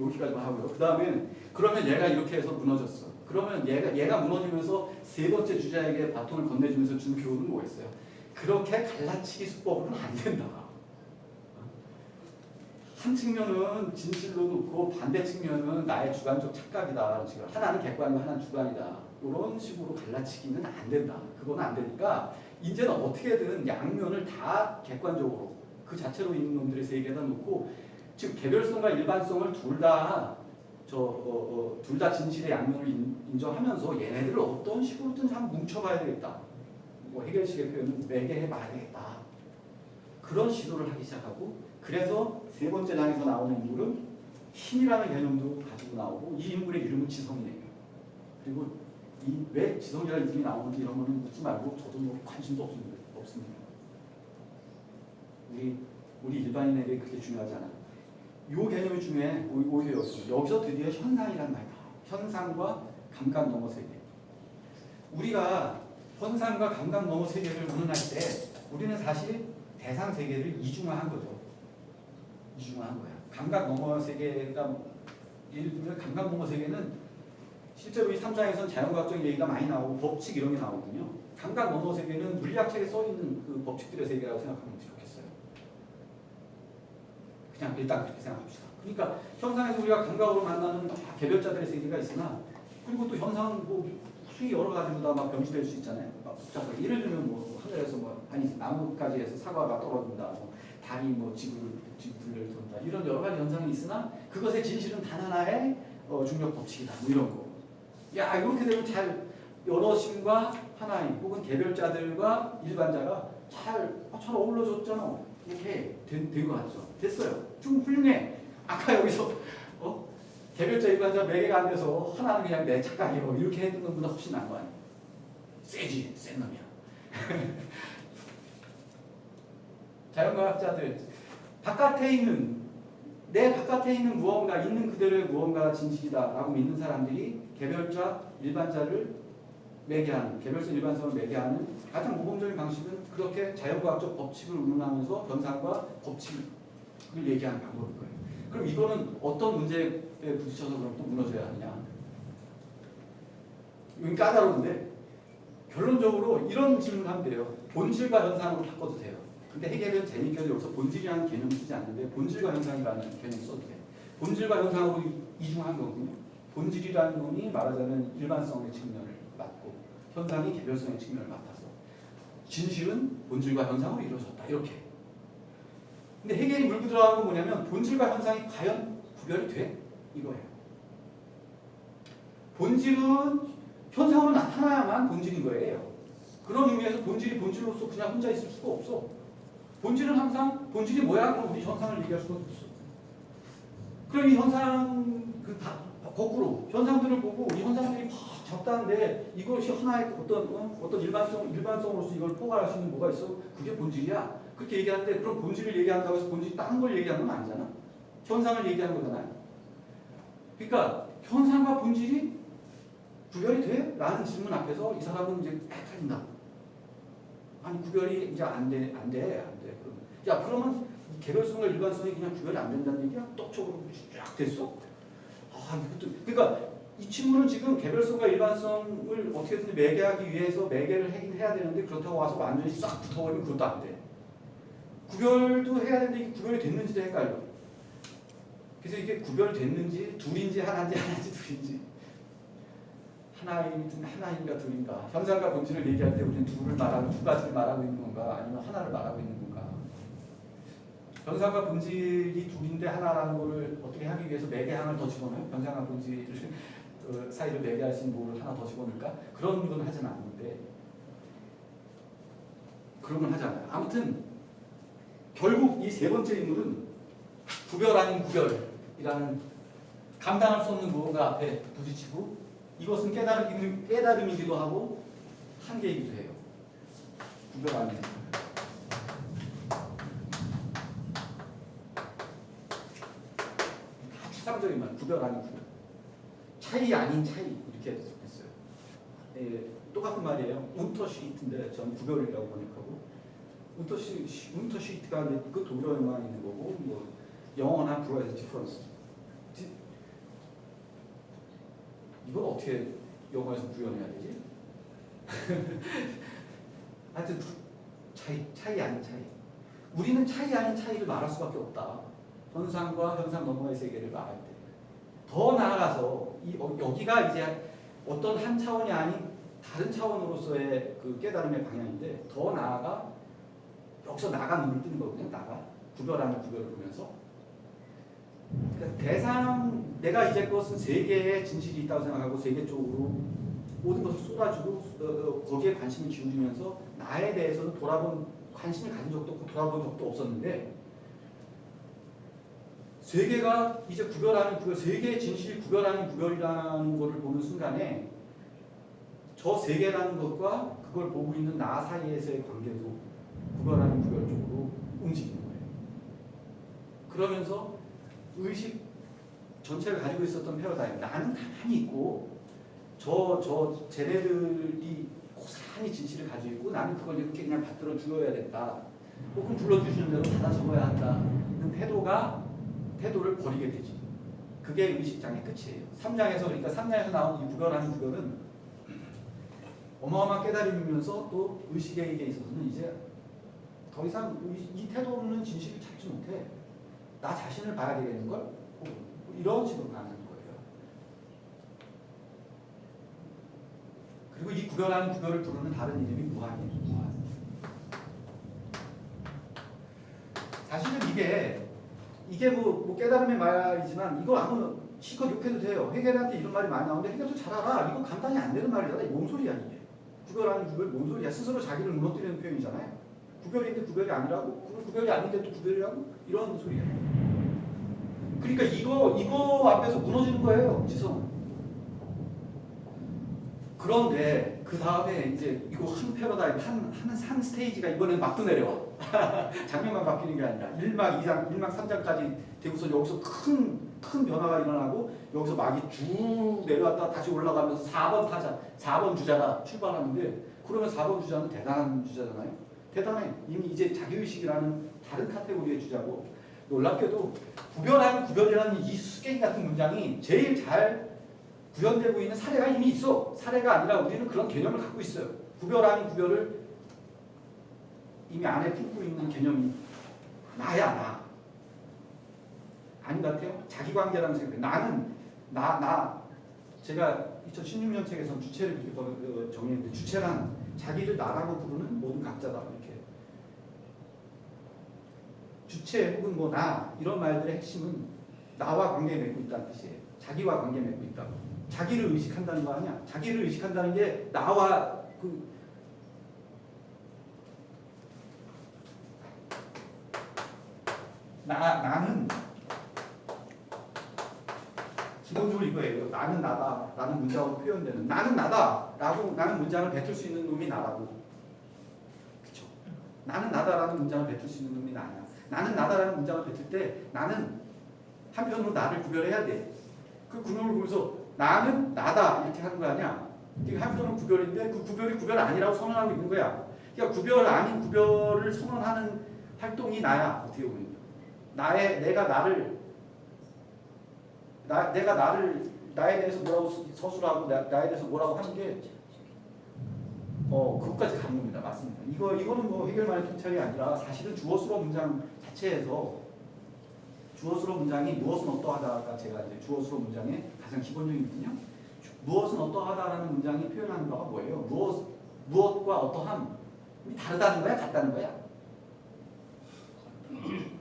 [SPEAKER 1] 여기까지만 하고요. 그 다음에 그러면 얘가 이렇게 해서 무너졌어. 그러면 얘가 무너지면서 세 번째 주자에게 바통을 건네주면서 준 교훈은 뭐였어요? 그렇게 갈라치기 수법으로는 안 된다. 한 측면은 진실로 놓고 반대 측면은 나의 주관적 착각이다. 하나는 객관이고 하나는 주관이다. 이런 식으로 갈라치기는 안 된다. 그건 안 되니까 이제는 어떻게든 양면을 다 객관적으로 그 자체로 있는 놈들의 세계에다 놓고 즉 개별성과 일반성을 둘 다 진실의 양면을 인정하면서 얘네들을 어떤 식으로든 한번 뭉쳐봐야 되겠다. 해결식의 표현은 매개해봐야 되겠다. 그런 시도를 하기 시작하고 그래서 세 번째 장에서 나오는 인물은 힘이라는 개념도 가지고 나오고 이 인물의 이름은 지성이에요. 그리고 왜 지성이라는 이름이 나오는지 이런 거는 묻지 말고 저도 관심도 없습니다. 우리 일반인에게 그렇게 중요하지 않아요. 이 개념이 중요해. 오히려 여기서 드디어 현상이란 말이다. 현상과 감각 넘어 세계. 우리가 현상과 감각 넘어 세계를 운운할 때 우리는 사실 대상 세계를 이중화한 거죠. 이중화한 거야. 감각 넘어 세계가 예를 들면 감각 넘어 세계는 실제로 이 3장에서는 자연과학적인 얘기가 많이 나오고 법칙 이런 게 나오거든요. 감각 넘어 세계는 물리학책에 써 있는 그 법칙들의 세계라고 생각하면 좋겠어요. 그냥 일단 그렇게 생각합시다. 그러니까 현상에서 우리가 감각으로 만나는 개별자들의 세계가 있으나 그리고 또 현상 수위 여러 가지로 다 막 병시될 수 있잖아요. 막 복잡하게 예를 들면 하늘에서 나무가지에서 사과가 떨어진다, 달이 지구를 돈다 이런 여러 가지 현상이 있으나 그것의 진실은 단 하나의 중력 법칙이다. 이런 거. 야 이렇게 되면 잘 여럿인과 하나인 혹은 개별자들과 일반자가 잘 어우러졌잖아. 이렇게 된 거 같죠. 됐어요. 좀 훌륭해. 아까 여기서 개별자 일반자 매개가 안 돼서 하나는 그냥 내 착각이고 이렇게 했던 것보다 훨씬 나은 거 아니에요. 세지, 센 놈이야. 자연과학자들 바깥에 있는 내 바깥에 있는 무언가 있는 그대로의 무언가가 진실이다라고 믿는 사람들이 개별자, 일반자를 매개하는 개별성 일반성을 매개하는 가장 모범적인 방식은 그렇게 자연과학적 법칙을 운운하면서 현상과 법칙을 얘기하는 방법일 거예요. 그럼 이거는 어떤 문제에 부딪혀서 그럼 또 무너져야 하느냐? 이건 까다로운데 결론적으로 이런 질문을 하면 돼요. 본질과 현상으로 바꿔도 돼요. 근데 해결은 재미있게도 여기서 본질이라는 개념을 쓰지 않는데 본질과 현상이라는 개념을 써도 돼요. 본질과 현상으로 이중한 거군요. 본질이라는 놈이 말하자면 일반성의 측면을 맡고 현상이 개별성의 측면을 맡아서 진실은 본질과 현상으로 이루어졌다. 이렇게. 근데 해결이 물고 들어가는 건 뭐냐면 본질과 현상이 과연 구별이 돼? 이거예요. 본질은 현상으로 나타나야만 본질인 거예요. 그런 의미에서 본질이 본질로서 그냥 혼자 있을 수가 없어. 본질은 항상 본질이 뭐야? 그럼 우리 현상을 얘기할 수가 없어. 그럼 이 현상 거꾸로 현상들을 보고 이 현상들이 막 적다는데 이것이 하나의 어떤 일반성으로서 이걸 포괄할 수 있는 뭐가 있어? 그게 본질이야. 그렇게 얘기하는데 그럼 본질을 얘기한다고 해서 본질이 다른 걸 얘기하는 건 아니잖아. 현상을 얘기하는 거잖아요. 그러니까 현상과 본질이 구별이 돼? 라는 질문 앞에서 이 사람은 이제 헷갈린다. 아니 구별이 이제 안 돼. 야 그러면 개별성과 일반성이 그냥 구별이 안 된다는 얘기야? 떡적으로 쫙 됐어? 아 이것도 그러니까 이 친구는 지금 개별성과 일반성을 어떻게든 매개하기 위해서 매개를 하긴 해야 되는데 그렇다고 와서 완전히 싹 붙어버리면 그것도 안 돼. 구별도 해야 되는데 이게 구별이 됐는지도 헷갈려. 그래서 이게 구별됐는지 둘인지 하나인지 둘인지 하나인가 둘인가 현상과 본질을 얘기할 때 우리는 두 가지를 말하고 있는 건가 아니면 하나를 말하고 있는 건가. 현상과 본질이 둘인데 하나라는 거를 어떻게 하기 위해서 매개항을 더 집어넣어요. 현상과 본질 사이를 매개할 수 있는 뭐를 하나 더 집어넣을까? 그런 건 하진 않는데 그런 건 하잖아요. 아무튼 결국 이 세 번째 인물은 구별 아닌 구별이라는 감당할 수 없는 무언가 앞에 부딪히고 이것은 깨달음이기도 하고 한계이기도 해요. 구별 아닌 구별. 추상적인 말, 구별 아닌 구별. 차이 아닌 차이 이렇게 했어요. 똑같은 말이에요. 운터시트인데 저는 구별이라고 번역하고 운터시트가 그 독일어에만 있는 거고 뭐 영어나 불어에서 디퍼런스. 이걸 어떻게 영어에서 구현해야 되지? 하여튼 차이 아닌 차이. 우리는 차이 아닌 차이를 말할 수밖에 없다. 현상과 현상 너머의 세계를 말할 때. 더 나아가서 여기가 이제 어떤 한 차원이 아닌 다른 차원으로서의 그 깨달음의 방향인데 더 나아가 여기서 나가 눈을 뜨는 거거든요. 구별하는 구별을 보면서. 그러니까 내가 이제 그것은 세계에 진실이 있다고 생각하고 세계 쪽으로 모든 것을 쏟아주고 거기에 관심을 기울이면서 나에 대해서는 관심을 가진 적도 없고 돌아본 적도 없었는데 세계가 이제 세계의 진실이 구별하는 구별이라는 것을 보는 순간에 저 세계라는 것과 그걸 보고 있는 나 사이에서의 관계도 구별하는 구별 쪽으로 움직이는 거예요. 그러면서 의식 전체를 가지고 있었던 패러다임, 나는 가만히 있고 쟤네들이 고스란히 진실을 가지고 있고 나는 그걸 이렇게 그냥 받들어 주어야 된다. 혹은 불러주시는 대로 받아 적어야 한다는 태도를 버리게 되지. 그게 의식장의 끝이에요. 3장에서 그러니까 3장에서 나온 이 구별하는 구별은 어마어마한 깨달음이면서 또 의식에게 있어서는 이제 더 이상 이 태도로는 진실을 찾지 못해. 나 자신을 봐야 되겠는걸? 이런 식으로 가는 거예요. 그리고 이 구별하는 구별을 부르는 다른 이름이 무한이에요. 무한. 사실은 이게 뭐 깨달음의 말이지만 이거 아무 실컷 욕해도 돼요. 해겔한테 이런 말이 많이 나오는데 해겔도 잘 알아. 이거 감당이 안 되는 말이잖아. 이게 뭔 소리야 이게. 구별하는 구별 뭔 소리야. 스스로 자기를 무너뜨리는 표현이잖아요. 구별인데 구별이 아니라고? 구별이 아닌데 또 구별이라고? 이런 소리예요. 그러니까 이거 앞에서 무너지는 거예요. 지성. 그런데 그 다음에 이제 이거 한 패러다임 한 스테이지가 이번엔 막도 내려와. 장면만 바뀌는 게 아니라 1막 2장, 1막 3장까지 되고서 여기서 큰 변화가 일어나고 여기서 막이 쭉 내려왔다 다시 올라가면서 4번 타자, 4번 주자가 출발하는데 그러면 4번 주자는 대단한 주자잖아요. 대단해. 이미 이제 자기의식이라는 다른 카테고리의 주자고 놀랍게도 구별하는 구별이라는 이 수수께끼 같은 문장이 제일 잘 구현되고 있는 사례가 이미 있어. 사례가 아니라 우리는 그런 개념을 갖고 있어요. 구별 아닌 구별을 이미 안에 품고 있는 개념이 나야 나. 아닌 것 같아요? 자기관계라는 생각이 나는 제가 2016년 책에서 주체를 그렇게 정의했는데 주체란 자기를 나라고 부르는 모든 각자다 이렇게. 주체 혹은 뭐 나 이런 말들의 핵심은 나와 관계 맺고 있다는 뜻이에요. 자기와 관계 맺고 있다고. 자기를 의식한다는 거 아니야? 자기를 의식한다는 게 나와 나는 기본적으로 이거예요. 나는 나다 라는 문장으로 표현되는 나는 나다 라고 나는 문장을 뱉을 수 있는 놈이 나라고. 그쵸? 나는 나다라는 문장을 뱉을 수 있는 놈이 나야. 나는 나다라는 문장을 뱉을 때 나는 한편으로 나를 구별해야 돼. 그 구별을 보면서 나는 나다 이렇게 하는 거 아니야. 이게 한편으로 구별인데 그 구별이 구별 아니라고 선언하고 있는 거야. 그러니까 구별 아닌 구별을 선언하는 활동이 나야. 어떻게 보면 내가 나를 나에 대해서 뭐라고 서술하고 나에 대해서 뭐라고 하는 게 그것까지 가는 겁니다. 맞습니다. 이거는 뭐 해결만의 통찰이 아니라 사실은 주어수로 문장 자체에서 주어수로 문장이 무엇은 어떠하다가 제가 이제 주어수로 문장의 가장 기본적이거든요. 무엇은 어떠하다라는 문장이 표현하는 바가 뭐예요? 무엇과 어떠함이 다르다는 거야, 같다는 거야?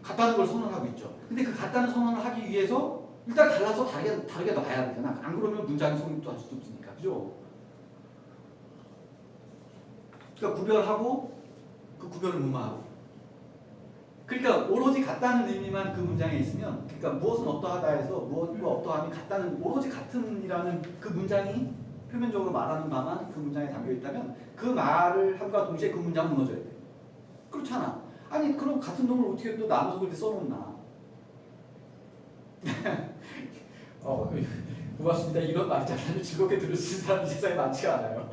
[SPEAKER 1] 같다는 걸 선언하고 있죠. 근데 그 같다는 선언을 하기 위해서 일단 달라서 다르게 놔야 되잖아. 안 그러면 문장이 성립도 할 수도 없으니까, 그죠? 그러니까 구별하고 그 구별을 무마하고. 그러니까 오로지 같다는 의미만 그 문장에 있으면, 그러니까 무엇은 어떠하다 해서 무엇과 어떠함이 같다는 오로지 같은이라는 그 문장이 표면적으로 말하는 바만 그 문장에 담겨 있다면 그 말을 함과 동시에 그 문장은 무너져야 돼. 그렇잖아. 아니 그럼 같은 놈을 어떻게 또 나눠서 그렇게 써놓나? 고맙습니다. 이런 말장난을 즐겁게 들을 수 있는 사람이 세상에 많지가 않아요.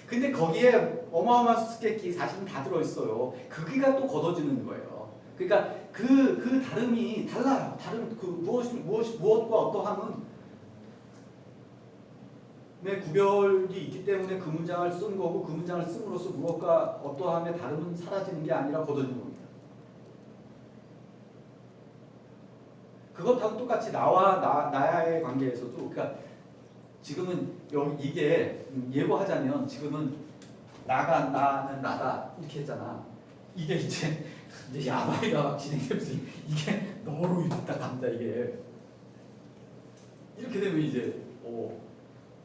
[SPEAKER 1] 근데 거기에 어마어마한 수수께끼 사실은 다 들어있어요. 거기가 또 걷어지는 거예요. 그러니까 그 다름이 달라요. 다른 그 무엇과 어떠함은 내 구별이 있기 때문에 그 문장을 쓴 거고 그 문장을 씀으로써 무엇과 어떠함의 다름은 사라지는 게 아니라 걷어지는 겁니다. 그것하고 똑같이 나와의 관계에서도 그러니까 지금은 이게 예고하자면 지금은 나는 나다 이렇게 했잖아. 이게 이제 야바이가 막 진행되면서 이게 너로 이렇게 딱 갑니다. 이게 이렇게 되면 이제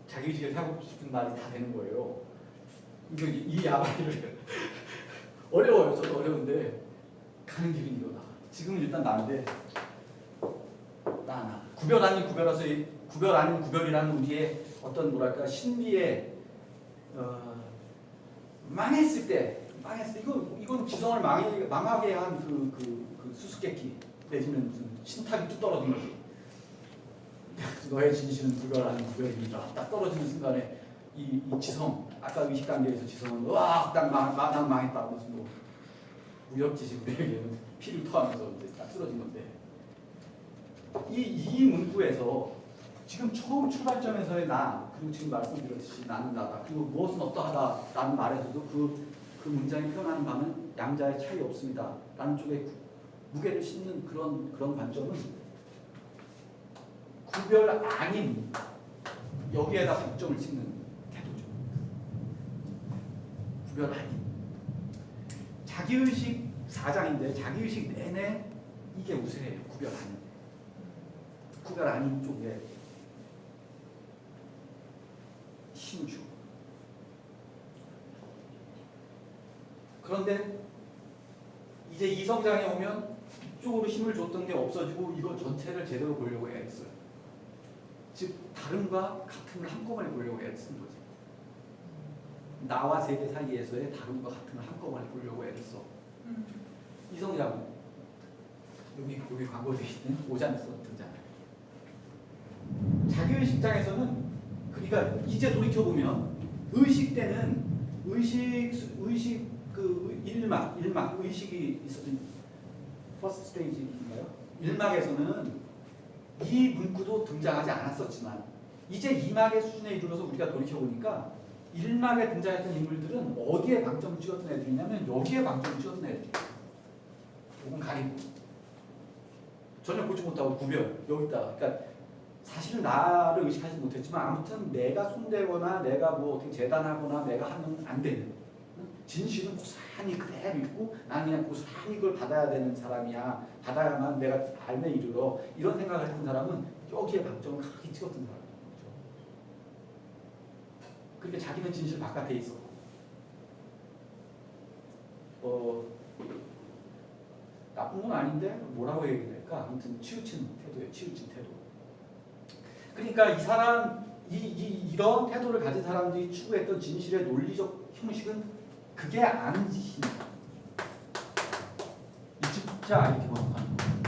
[SPEAKER 1] 자기의식을 하고 싶은 말이 다 되는 거예요. 이 야바이를 어려워요. 저도 어려운데 가는 길은 이거다. 지금은 일단 나인데 나 구별 아닌 구별라서 구별 아닌 구별이라는 우리의 어떤 뭐랄까 신비의 망했을 때 이건 지성을 망하게 한 그 수수께끼 내지는 무슨 신탁이 뚝 떨어진 거지. 너의 진실은 구별 아닌 구별입니다. 딱 떨어지는 순간에 이 지성 아까 의식 단계에서 지성은 난 망했다 무슨 뭐 무협지식들에게는 피를 토하면서 이제 딱 쓰러진 건데. 이 문구에서 지금 처음 출발점에서의 나 그리고 지금 말씀드렸듯이 나는 나다 그리고 무엇은 어떠하다라는 말에서도 그 문장이 표현하는 바는 양자의 차이 없습니다 라는 쪽에 무게를 싣는 그런 관점은 구별 아닌 여기에다 박점을 찍는 태도죠. 구별 아닌 자기의식 4장인데 자기의식 내내 이게 우세해요. 구별 아닌 쪽에 힘을 주고. 그런데 이제 이 성장에 오면 이쪽으로 힘을 줬던 게 없어지고 이거 전체를 제대로 보려고 애를 써요. 즉 다름과 같음을 한꺼번에 보려고 애를 쓰는 거지. 나와 세계 사이에서의 다름과 같은 걸 한꺼번에 보려고 애를 써. 이성이라고 여기 광고에 있는 오잔스 등장. 자기의식장에서는 그러니까 이제 돌이켜 보면 의식 때는 의식 그 일막 의식이 있었던 퍼스트 스테이지인가요? 일막에서는 이 문구도 등장하지 않았었지만 이제 2막의 수준에 이르러서 우리가 돌이켜 보니까 1막에 등장했던 인물들은 어디에 방점을 찍었던 애들이냐면 여기에 방점을 찍었던 애들. 혹은 가리고 전혀 보지 못하고 구별 여기다가 그러니까 사실은 나를 의식하지 못했지만 아무튼 내가 손대거나 내가 뭐 어떻게 재단하거나 내가 하면 안 되는 진실은 고스란히 그대로 있고 나는 그냥 고스란히 그걸 받아야 되는 사람이야. 받아야만 내가 삶에 이르러 이런 생각을 했던 사람은 여기에 방점을 크게 찍었던 사람이죠. 그러니까 자기는 진실 바깥에 있어. 나쁜 건 아닌데 뭐라고 얘기할까? 아무튼 치우친 태도예요. 치우친 태도. 그러니까 이 사람 이런 태도를 가진 사람들이 추구했던 진실의 논리적 형식은 그게 아닌 짓입니다. 진짜 이렇게 번역하는 거예요.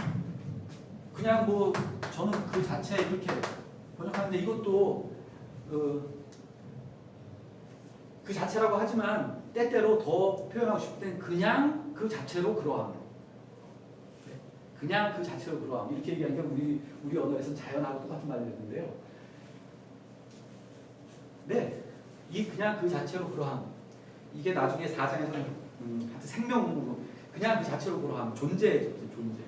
[SPEAKER 1] 그냥 뭐 저는 그 자체 이렇게 번역하는데 이것도 그 자체라고 하지만 때때로 더 표현하고 싶을 땐 그냥 그 자체로 그러함. 그냥 그 자체로 그러함. 이렇게 얘기하니까 우리 언어에서는 자연하고 똑같은 말이 되는데요. 네, 이 그냥 그 자체로 그러함. 이게 나중에 4장에서는 하여튼 생명으로 그냥 그 자체로 그러함. 존재죠, 존재.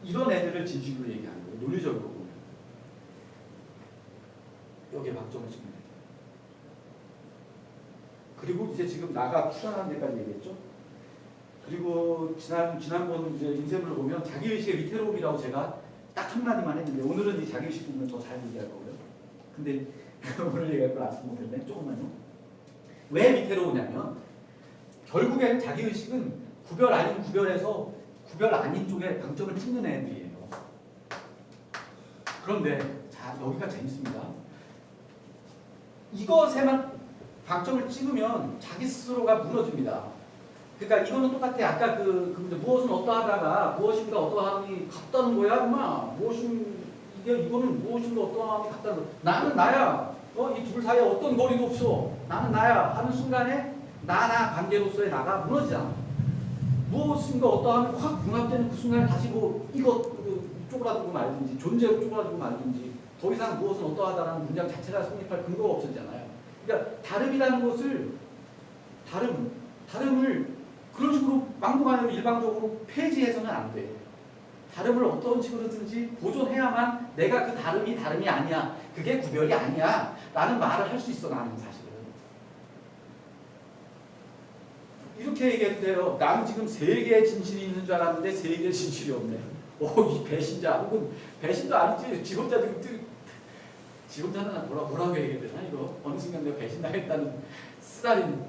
[SPEAKER 1] 이런 애들을 진실로 얘기하는 거예요. 논리적으로 보면. 여기에 방점을 찍는 거예요. 그리고 이제 지금 나가 출현하는 데까지 얘기했죠. 그리고 지난번 이제 인쇄물을 보면 자기의식의 위태로움이라고 제가 딱 한마디만 했는데 오늘은 이 자기의식 부분을 더 잘 얘기할 거고요. 근데 오늘 얘기할 걸 아직 못했네. 조금만요. 왜 위태로우냐면 결국엔 자기의식은 구별 아닌 구별에서 구별 아닌 쪽에 방점을 찍는 애들이에요. 그런데 자 여기가 재밌습니다. 이것에만 방점을 찍으면 자기 스스로가 무너집니다. 그러니까 이거는 똑같아. 아까 무엇은 어떠하다가 무엇인가 어떠함이 같다는 거야, 엄마. 이거는 무엇인가 어떠함이 같다는 거. 나는 나야. 이 둘 사이에 어떤 거리도 없어. 나는 나야. 하는 순간에 나나 관계로서의 나가 무너지잖아. 무엇인가 어떠함이 확 융합되는 그 순간에 다시 뭐 이것 쪼그라들고 말든지 존재로 쪼그라들고 말든지 더 이상 무엇은 어떠하다라는 문장 자체가 성립할 근거가 없어지잖아요. 그러니까 다름이라는 것을 다름을 그런 식으로 망고만으로 일방적으로 폐지해서는 안 돼. 다름을 어떤 식으로든지 보존해야만 내가 그 다름이 아니야. 그게 구별이 아니야. 라는 말을 할 수 있어, 나는 사실은. 이렇게 얘기해도 돼요. 나는 지금 세 개의 진실이 있는 줄 알았는데 세 개의 진실이 없네. 이 배신자 혹은 배신도 아니지. 직업자는 뭐라고 얘기해야 되나 이거? 어느 순간 내가 배신당했다는 쓰라린.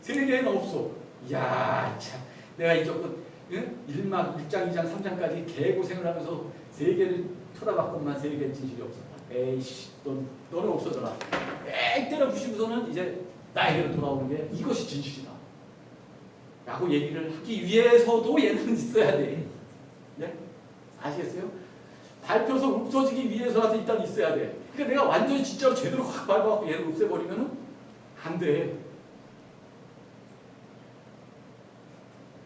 [SPEAKER 1] 세 개는 없어. 이야 참 내가 이쪽 1장, 2장, 3장까지 개고생을 하면서 세 개를 쳐다봤건만 세 개의 진실이 없었다. 에이씨 너는 없어져라. 때려 부시고서는 이제 나에게로 돌아오는 게 이것이 진실이다. 라고 얘기를 하기 위해서도 얘는 있어야 돼. 네? 아시겠어요? 밟혀서 없어지기 위해서라도 일단 있어야 돼. 그러니까 내가 완전히 진짜로 제대로 확 밟아갖고 얘를 없애버리면은 안 돼.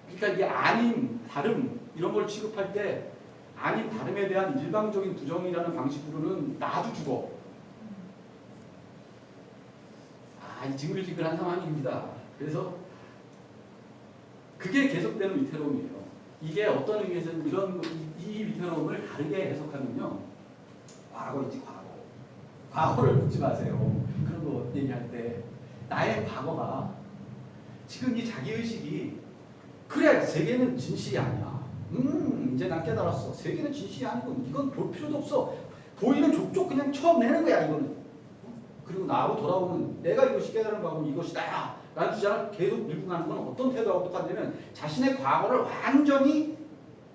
[SPEAKER 1] 그러니까 이게 아닌 다름 이런 걸 취급할 때 아닌 다름에 대한 일방적인 부정이라는 방식으로는 나도 죽어. 지글지글한 상황입니다. 그래서 그게 계속되는 위태로움이에요. 이게 어떤 의미에서 이 위태로움을 다르게 해석하면요. 과거이지 과거. 과거를 묻지 마세요. 그런 거 얘기할 때 나의 과거가 지금 이 자기의식이 그래 세계는 진실이 아니야. 이제 난 깨달았어. 세계는 진실이 아니고 이건 볼 필요도 없어. 보이는 족족 그냥 쳐내는 거야 이거는. 그리고 나하고 돌아오는 내가 이것이 깨달은 거하고 이것이 나야 라는 주장을 계속 밀고 가는 건 어떤 태도하고 똑같냐면 자신의 과거를 완전히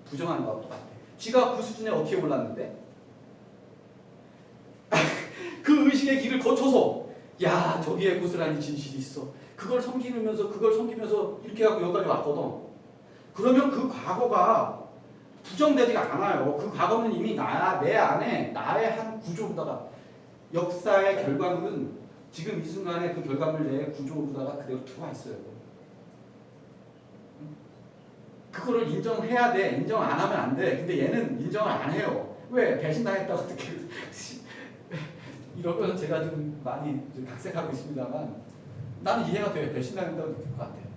[SPEAKER 1] 부정하는 거하고 똑같아. 쥐가 그 수준에 어떻게 올랐는데 그 의식의 길을 거쳐서 야 저기에 고스란히 진실이 있어. 그걸 섬기면서 이렇게 하고 여기까지 왔거든. 그러면 그 과거가 부정되지가 않아요. 그 과거는 이미 내 안에 나의 한 구조로다가 역사의 결과물은 지금 이 순간에 그 결과물 내의 구조로다가 그대로 들어와 있어요. 그거를 인정해야 돼. 인정 안 하면 안 돼. 근데 얘는 인정을 안 해요. 왜? 배신당했다고 어떻게 이러면서 제가 좀 많이 각색하고 있습니다만 나는 이해가 돼요. 배신당했다고 느낄 것 같아요.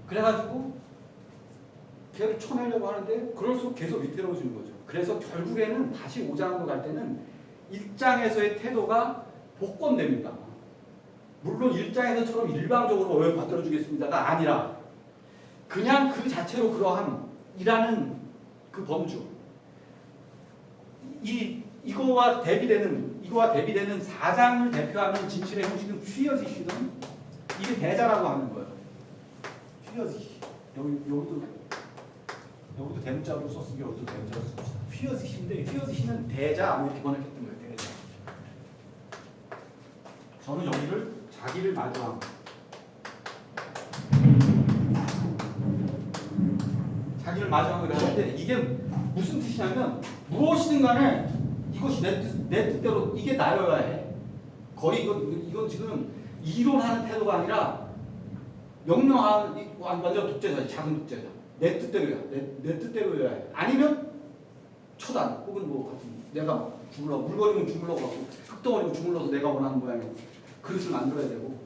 [SPEAKER 1] 그래가지고 걔를 쳐내려고 하는데 그럴수록 계속 위태로워지는 거죠. 그래서 결국에는 다시 5장으로 갈 때는 1장에서의 태도가 복권됩니다. 물론 1장에서처럼 일방적으로 받들어주겠습니다가 아니라 그냥 그 자체로 그러함이라는 그 범주 이거와 대비되는 4장을 대표하는 진실의 형식은 휘어지시든 이게 대자라고 하는 거예요. 휘어지시 여기도 대문자로 썼으니 여기도 대문자로 씁시다. 휘어지시인데 휘어지시는 대자 이렇게 번역했던 거예요. 대자. 저는 여기를 자기를 마주함. 자기를 마주함을 하는데 이게 무슨 뜻이냐면 무엇이든 간에 이것이 내 뜻대로 이게 나여야 해. 거의 이건 지금 이론하는 태도가 아니라 명령하는 완전 독재자, 작은 독재자. 내 뜻대로야. 내 뜻대로여야 해. 아니면 처단 혹은 뭐 같은 내가 주물러 물건이면 주물러고 갖고 흙덩어리면 주물러서 내가 원하는 모양의 그릇을 만들어야 되고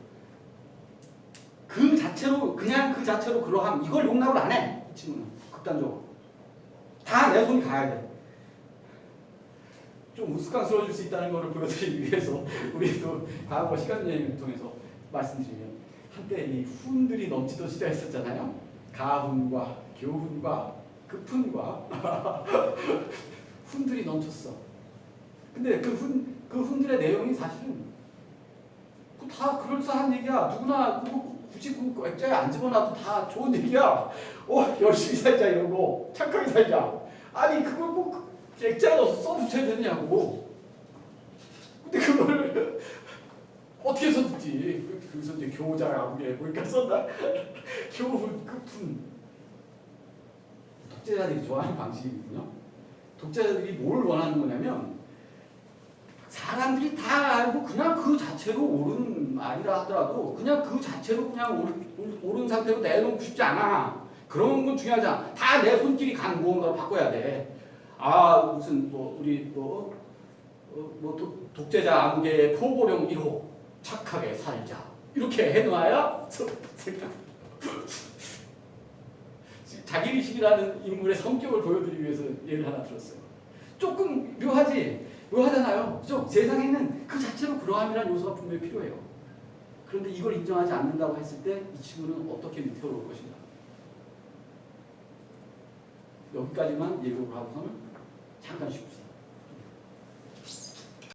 [SPEAKER 1] 그 자체로 그러함 이걸 용납을 안 해. 이 친구는 극단적으로 다 내 손이 가야 돼. 좀 우스꽝스러워질 수 있다는 것을 보여드리기 위해서 우리도 과거 시간 여행을 통해서 말씀드리면 한때 이 훈들이 넘치던 시대가 있었잖아요. 가훈과 교훈과 급훈과 훈들이 넘쳤어. 근데 그 훈들의 내용이 사실은 다 그럴싸한 얘기야. 누구나 굳이 그 액자에 안 집어놔도 다 좋은 얘기야. 열심히 살자 이러고 착하게 살자. 아니 그걸 뭐 액자에 넣어서 써붙여야 되냐고. 근데 그걸 어떻게 썼지? 그래서 이제 교자 아무개 보니까 썼나? 교훈 급훈. 독재자들이 좋아하는 방식이거든요. 독재자들이 뭘 원하는 거냐면 사람들이 다 알고 그냥 그 자체로 옳은 말이라 하더라도 그냥 그 자체로 그냥 옳은 상태로 내놓고 싶지 않아. 그런 건 중요하지 않아. 다 내 손길이 간 무언가로 바꿔야 돼. 무슨 우리 독재자 아무개 포고령 1호 착하게 살자 이렇게 해놔야 자기의식이라는 인물의 성격을 보여드리기 위해서 예를 하나 들었어요. 조금 묘하잖아요. 그죠? 세상에는 그 자체로 그러함이라는 요소가 분명히 필요해요. 그런데 이걸 인정하지 않는다고 했을 때 이 친구는 어떻게 위태로울 것인가. 여기까지만 예고를 하고서는 잠깐 쉽시다.